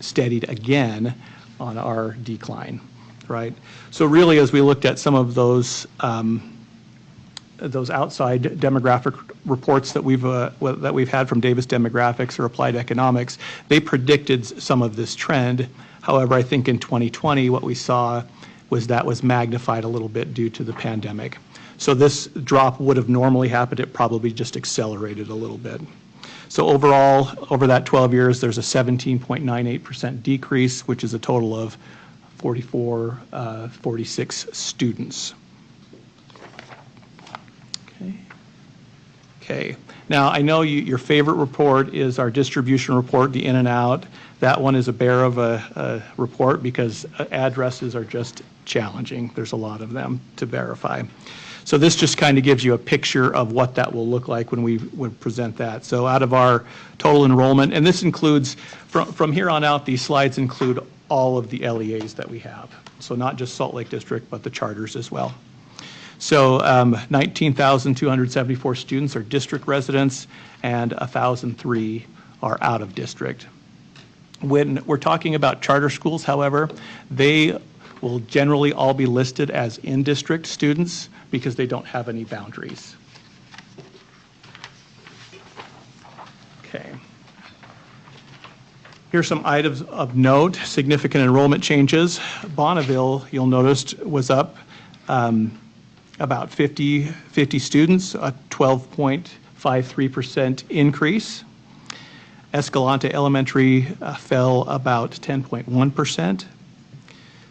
N: steadied again on our decline, right? So really, as we looked at some of those outside demographic reports that we've had from Davis Demographics or Applied Economics, they predicted some of this trend. However, I think in 2020, what we saw was magnified a little bit due to the pandemic. So this drop would have normally happened. It probably just accelerated a little bit. So overall, over that 12 years, there's a 17.98% decrease, which is a total of 46 students. Okay. Now, I know your favorite report is our distribution report, the in and out. That one is a bear of a report because addresses are just challenging. There's a lot of them to verify. So this just kind of gives you a picture of what that will look like when we would present that. So out of our total enrollment, and this includes, from here on out, these slides include all of the LEAs that we have. So not just Salt Lake District, but the charters as well. So 19,274 students are district residents and 1,003 are out of district. When we're talking about charter schools, however, they will generally all be listed as in-district students because they don't have any boundaries. Okay. Here's some items of note, significant enrollment changes. Bonneville, you'll notice, was up about 50 students, a 12.53% increase. Escalante Elementary fell about 10.1%.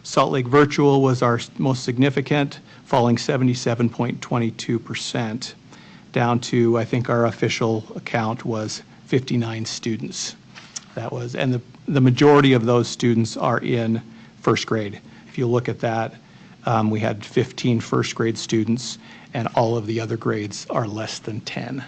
N: Salt Lake Virtual was our most significant, falling 77.22%, down to, I think our official count was 59 students. That was, and the majority of those students are in first grade. If you look at that, we had 15 first grade students, and all of the other grades are less than 10.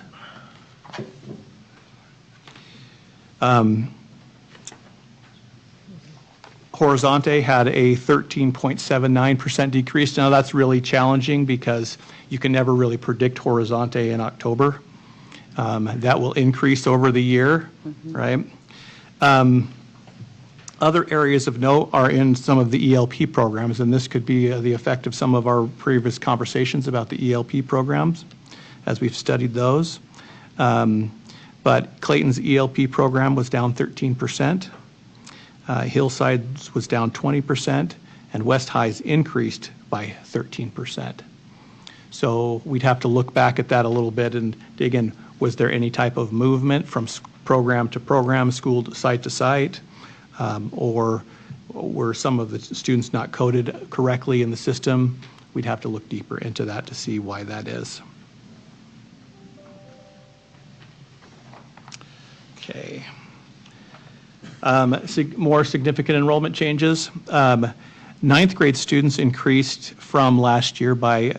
N: Horizonte had a 13.79% decrease. Now that's really challenging because you can never really predict Horizonte in October. That will increase over the year, right? Other areas of note are in some of the ELP programs, and this could be the effect of some of our previous conversations about the ELP programs as we've studied those. But Clayton's ELP program was down 13%. Hillside's was down 20%, and West High's increased by 13%. So we'd have to look back at that a little bit and dig in. Was there any type of movement from program to program, school to site, or were some of the students not coded correctly in the system? We'd have to look deeper into that to see why that is. Okay. More significant enrollment changes. Ninth grade students increased from last year by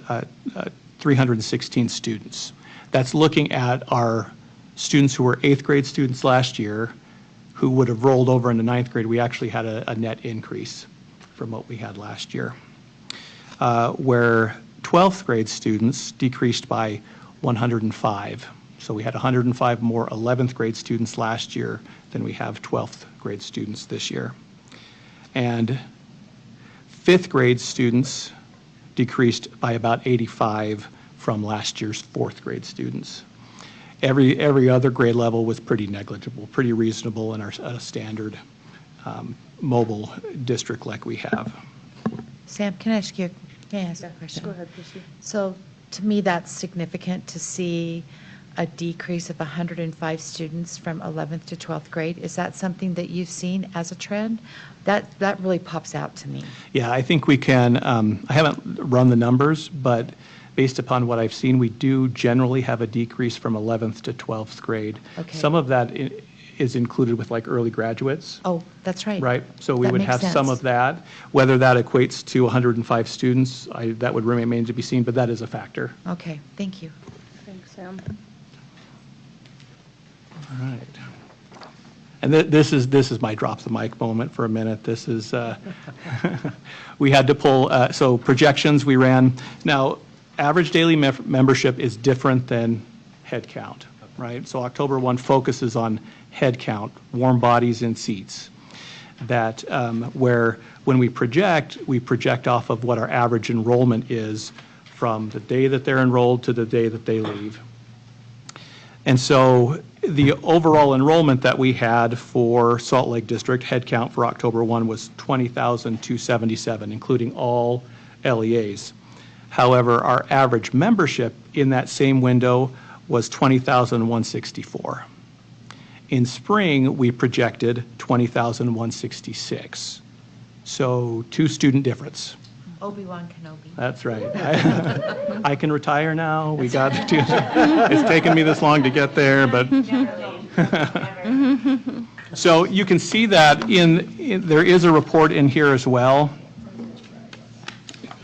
N: 316 students. That's looking at our students who were eighth grade students last year who would have rolled over into ninth grade. We actually had a net increase from what we had last year. Where 12th grade students decreased by 105. So we had 105 more 11th grade students last year than we have 12th grade students this year. And 5th grade students decreased by about 85 from last year's 4th grade students. Every other grade level was pretty negligible, pretty reasonable in our standard mobile district like we have.
J: Sam, can I ask a question?
A: Go ahead, Chrissy.
J: So to me, that's significant to see a decrease of 105 students from 11th to 12th grade. Is that something that you've seen as a trend? That really pops out to me.
N: Yeah, I think we can, I haven't run the numbers, but based upon what I've seen, we do generally have a decrease from 11th to 12th grade.
J: Okay.
N: Some of that is included with like early graduates.
J: Oh, that's right.
N: Right, so we
J: That
N: would
J: makes
N: have some
J: sense.
N: of that. Whether that equates to 105 students, that would remain to be seen, but that is a factor.
J: Okay, thank you.
A: Thanks, Sam.
N: All right. And this is my drop the mic moment for a minute. This is, we had to pull, so projections we ran. Now, average daily membership is different than head count, right? So October 1 focuses on head count, warm bodies in seats. That where when we project off of what our average enrollment is from the day that they're enrolled to the day that they leave. And so the overall enrollment that we had for Salt Lake District, head count for October 1 was 20,277, including all LEAs. However, our average membership in that same window was 20,164. In spring, we projected 20,166. So 2 student difference.
J: Obi-Wan Kenobi.
N: That's right. I can retire now. We got to. It's taken me this long to get there, but. So you can see that there is a report in here as well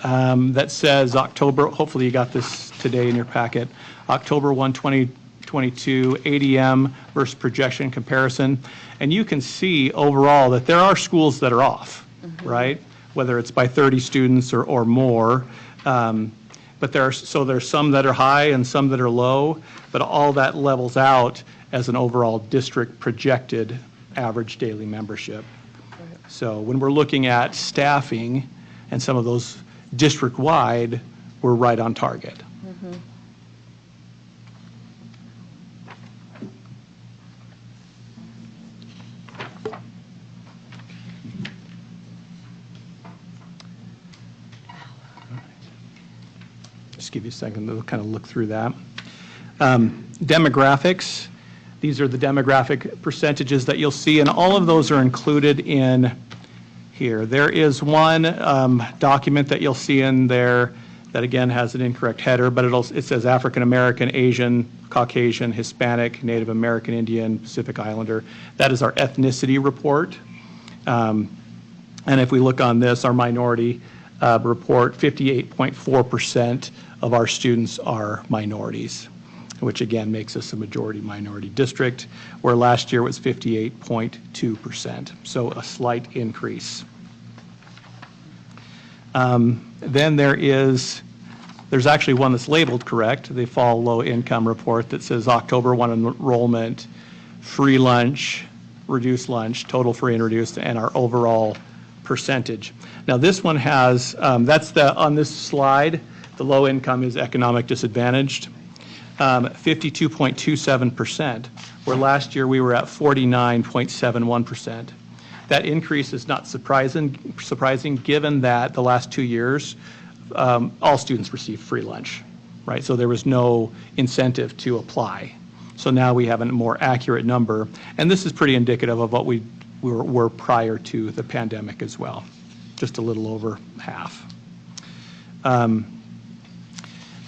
N: that says October, hopefully you got this today in your packet, October 1, 2022, ADM versus projection comparison. And you can see overall that there are schools that are off, right? Whether it's by 30 students or more. But there's some that are high and some that are low, but all that levels out as an overall district projected average daily membership. So when we're looking at staffing and some of those district-wide, we're right on target. just give you a second to kind of look through that. Demographics, these are the demographic percentages that you'll see, and all of those are included in here. There is one document that you'll see in there that again has an incorrect header, but it says African American, Asian, Caucasian, Hispanic, Native American, Indian, Pacific Islander. That is our ethnicity report. And if we look on this, our minority report, 58.4% of our students are minorities, which again makes us a majority minority district, where last year was 58.2%, so a slight increase. Then there's actually one that's labeled correct, the fall low income report that says October 1 enrollment, free lunch, reduced lunch, total free and reduced, and our overall percentage. Now this one has, on this slide, the low income is economic disadvantaged, 52.27%, where last year we were at 49.71%. That increase is not surprising given that the last 2 years, all students received free lunch, right? So there was no incentive to apply. So now we have a more accurate number, and this is pretty indicative of what we were prior to the pandemic as well, just a little over half.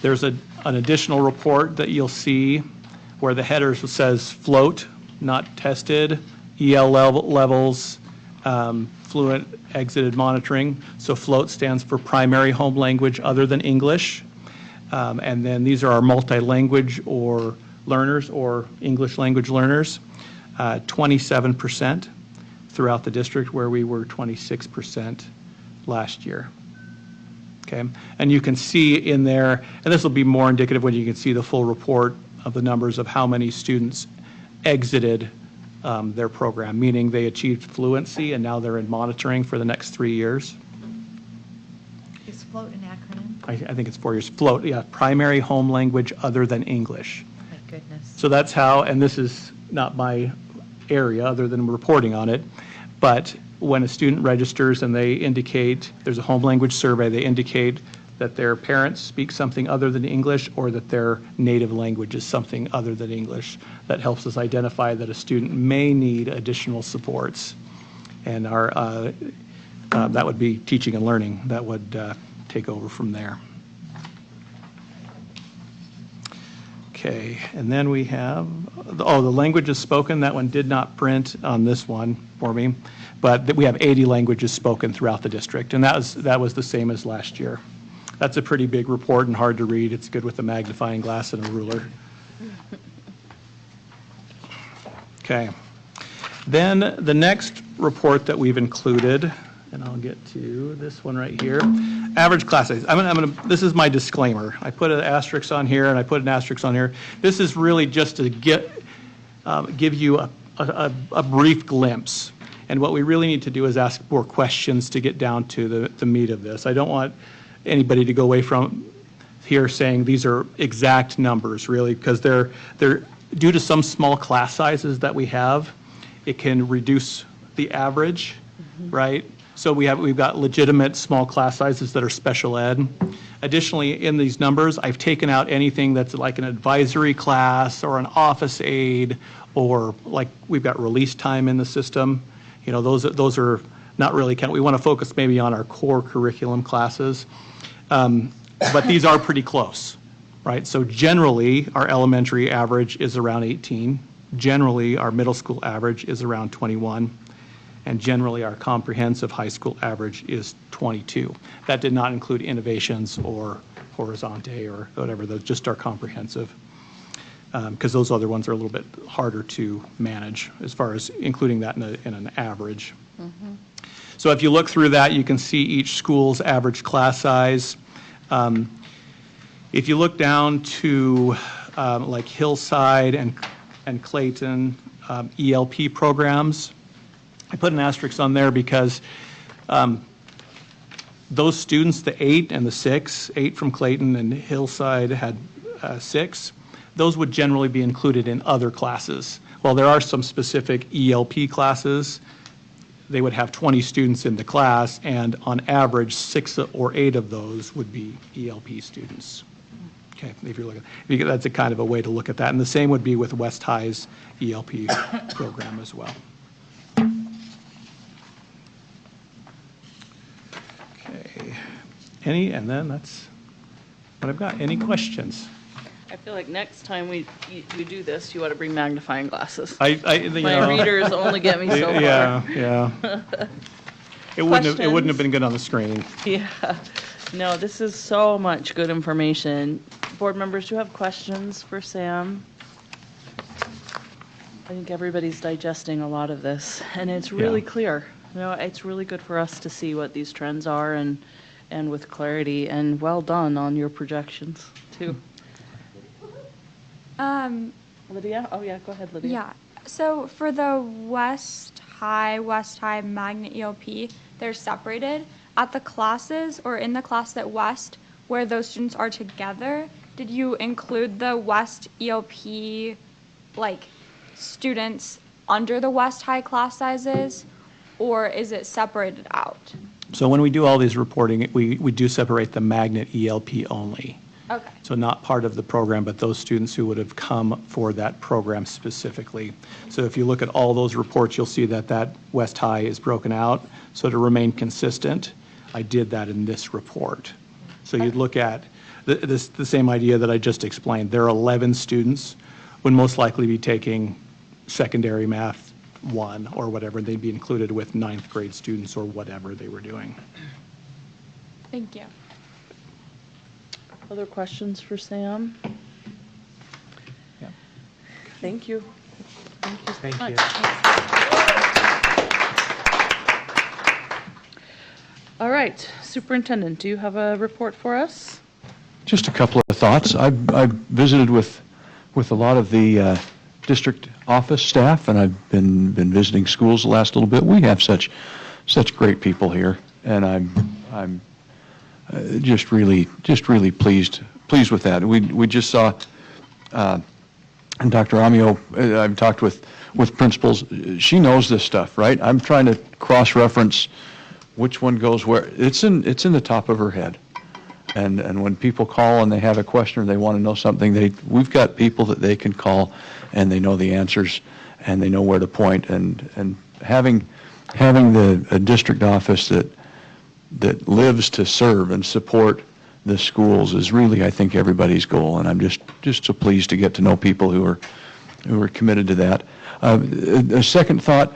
N: There's an additional report that you'll see where the header says float, not tested, EL levels, fluent exited monitoring. So float stands for primary home language other than English. And then these are our multi-language or learners or English language learners, 27% throughout the district, where we were 26% last year. Okay, and you can see in there, and this will be more indicative when you can see the full report of the numbers of how many students exited their program, meaning they achieved fluency and now they're in monitoring for the next 3 years.
J: Is float an acronym?
N: I think it's 4 years. Float, yeah, primary home language other than English.
J: My goodness.
N: So that's how, and this is not my area other than reporting on it, but when a student registers and they indicate, there's a home language survey, they indicate that their parents speak something other than English or that their native language is something other than English. That helps us identify that a student may need additional supports. And that would be teaching and learning. That would take over from there. Okay, and then we have, the languages spoken. That one did not print on this one for me, but we have 80 languages spoken throughout the district, and that was the same as last year. That's a pretty big report and hard to read. It's good with a magnifying glass and a ruler. Okay, then the next report that we've included, and I'll get to this one right here. Average class size. This is my disclaimer. I put an asterisk on here and I put an asterisk on here. This is really just to give you a brief glimpse. And what we really need to do is ask more questions to get down to the meat of this. I don't want anybody to go away from here saying these are exact numbers, really, because they're due to some small class sizes that we have, it can reduce the average, right? So we've got legitimate small class sizes that are special ed. Additionally, in these numbers, I've taken out anything that's like an advisory class or an office aide, or like we've got release time in the system. You know, those are not really count. We want to focus maybe on our core curriculum classes, but these are pretty close, right? So generally, our elementary average is around 18. Generally, our middle school average is around 21. And generally, our comprehensive high school average is 22. That did not include innovations or Horizonte or whatever, those just our comprehensive, because those other ones are a little bit harder to manage as far as including that in an average. Mm-hmm. So if you look through that, you can see each school's average class size. If you look down to like Hillside and Clayton ELP programs, I put an asterisk on there because those students, the 8 and the 6, 8 from Clayton and Hillside had 6, those would generally be included in other classes. While there are some specific ELP classes, they would have 20 students in the class, and on average, 6 or 8 of those would be ELP students. Okay, if you're looking, that's a kind of a way to look at that. And the same would be with West High's ELP program as well. Okay, and then that's what I've got. Any questions?
A: I feel like next time we do this, you ought to bring magnifying glasses.
N: My
A: readers only get me so far.
N: Yeah. It wouldn't have been good on the screen.
A: Yeah. No, this is so much good information. Board members, do you have questions for Sam? I think everybody's digesting a lot of this, and it's really clear. It's really good for us to see what these trends are and with clarity, and well done on your projections, too. Lydia? Oh, yeah, go ahead, Lydia.
O: Yeah. So for the West High Magnet ELP, they're separated. At the classes or in the class at West where those students are together, did you include the West ELP like students under the West High class sizes, or is it separated out?
N: So when we do all these reporting, we do separate the magnet ELP only.
O: Okay.
N: So not part of the program, but those students who would have come for that program specifically. So if you look at all those reports, you'll see that West High is broken out. So to remain consistent, I did that in this report. So you'd look at the same idea that I just explained. There are 11 students would most likely be taking secondary math 1 or whatever. They'd be included with 9th grade students or whatever they were doing.
O: Thank you.
A: Other questions for Sam?
N: Yeah.
A: Thank you. Thank you so
D: Thank
A: much. All right, Superintendent, do you have a report for us?
G: Just a couple of thoughts. I've visited with a lot of the district office staff, and I've been visiting schools the last little bit. We have such great people here, and I'm just really pleased with that. We just saw, and Dr. Amio, I've talked with principals. She knows this stuff, right? I'm trying to cross-reference which one goes where. It's in the top of her head. And when people call and they have a question or they want to know something, we've got people that they can call and they know the answers and they know where to point. And having a district office that lives to serve and support the schools is really, I think, everybody's goal. And I'm just so pleased to get to know people who are committed to that. A second thought,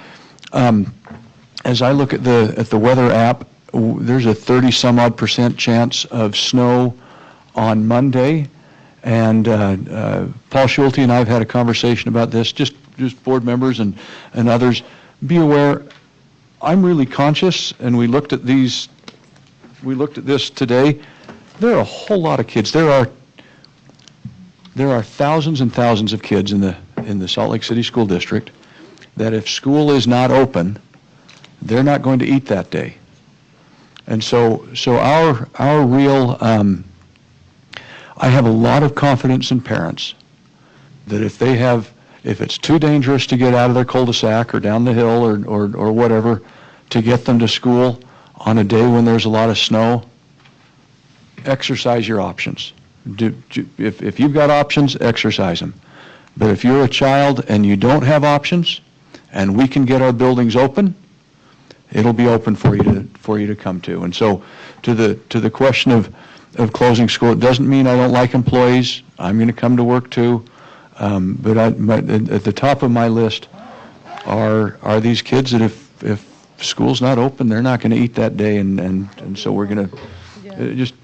G: as I look at the weather app, there's a 30-some-odd% chance of snow on Monday, and Paul Schulte and I have had a conversation about this, just board members and others. Be aware, I'm really conscious, and we looked at this today. There are a whole lot of kids. There are thousands and thousands of kids in the Salt Lake City School District that if school is not open, they're not going to eat that day. And so our real, I have a lot of confidence in parents that if it's too dangerous to get out of their cul-de-sac or down the hill or whatever to get them to school on a day when there's a lot of snow, exercise your options. If you've got options, exercise them. But if you're a child and you don't have options and we can get our buildings open, it'll be open for you to come to. And so to the question of closing school, it doesn't mean I don't like employees. I'm going to come to work too. But at the top of my list are these kids that if school's not open, they're not going to eat that day. And so we're going to just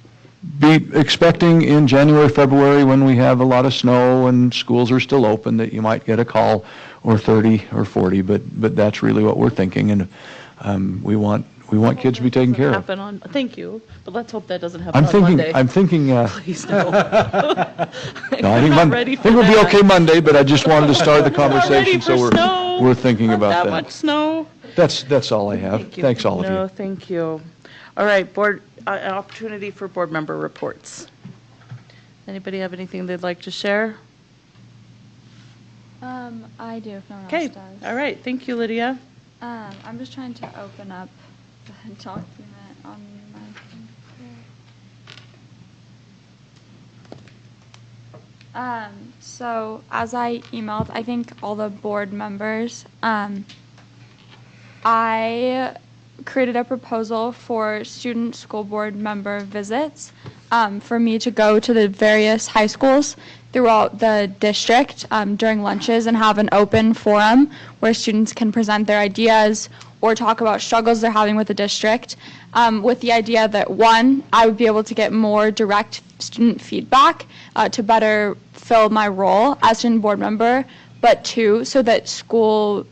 G: be expecting in January, February, when we have a lot of snow and schools are still open, that you might get a call or 30 or 40. But that's really what we're thinking. And we want kids to be taken care of.
A: Thank you, but let's hope that doesn't happen on Monday.
G: I'm thinking.
A: Please no.
G: I think we'll be okay Monday, but I just wanted to start the conversation, so we're thinking about that.
A: That much snow.
G: That's all I have. Thanks, all of you.
A: No, thank you. All right, an opportunity for board member reports. Anybody have anything they'd like to share?
O: I do, if no one else
A: Okay,
O: does.
A: all right, thank you, Lydia.
O: I'm just trying to open up the document on my computer. So as I emailed, I think all the board members, I created a proposal for student school board member visits for me to go to the various high schools throughout the district during lunches and have an open forum where students can present their ideas or talk about struggles they're having with the district, with the idea that, one, I would be able to get more direct student feedback to better fill my role as student board member, but two, so that school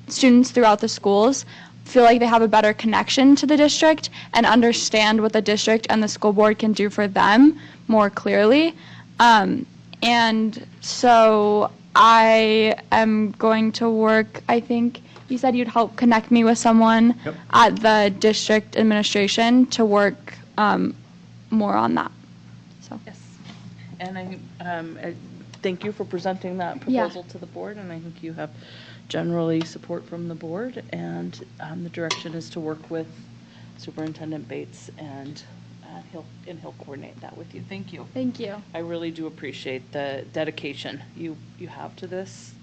O: students throughout the schools feel like they have a better connection to the district and understand what the district and the school board can do for them more clearly. And so I am going to work, I think you said you'd help connect me with someone at the district administration to work more on that. So.
A: Yes. And I thank you for presenting that proposal to the board, and I think you have generally support from the board, and the direction is to work with Superintendent Bates, and he'll coordinate that with you. Thank you.
O: Thank you.
A: I really do appreciate the dedication you have to this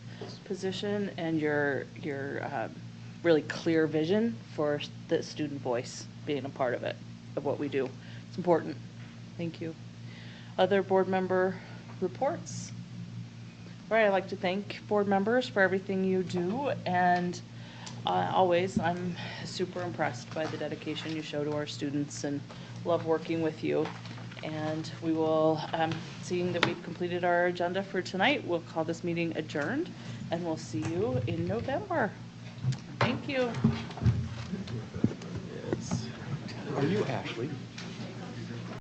A: position and your really clear vision for the student voice being a part of it, of what we do. It's important. Thank you. Other board member reports? All right, I'd like to thank board members for everything you do, and always I'm super impressed by the dedication you show to our students and love working with you. And we will, seeing that we've completed our agenda for tonight, we'll call this meeting adjourned, and we'll see you in November. Thank you.
G: Are you Ashley?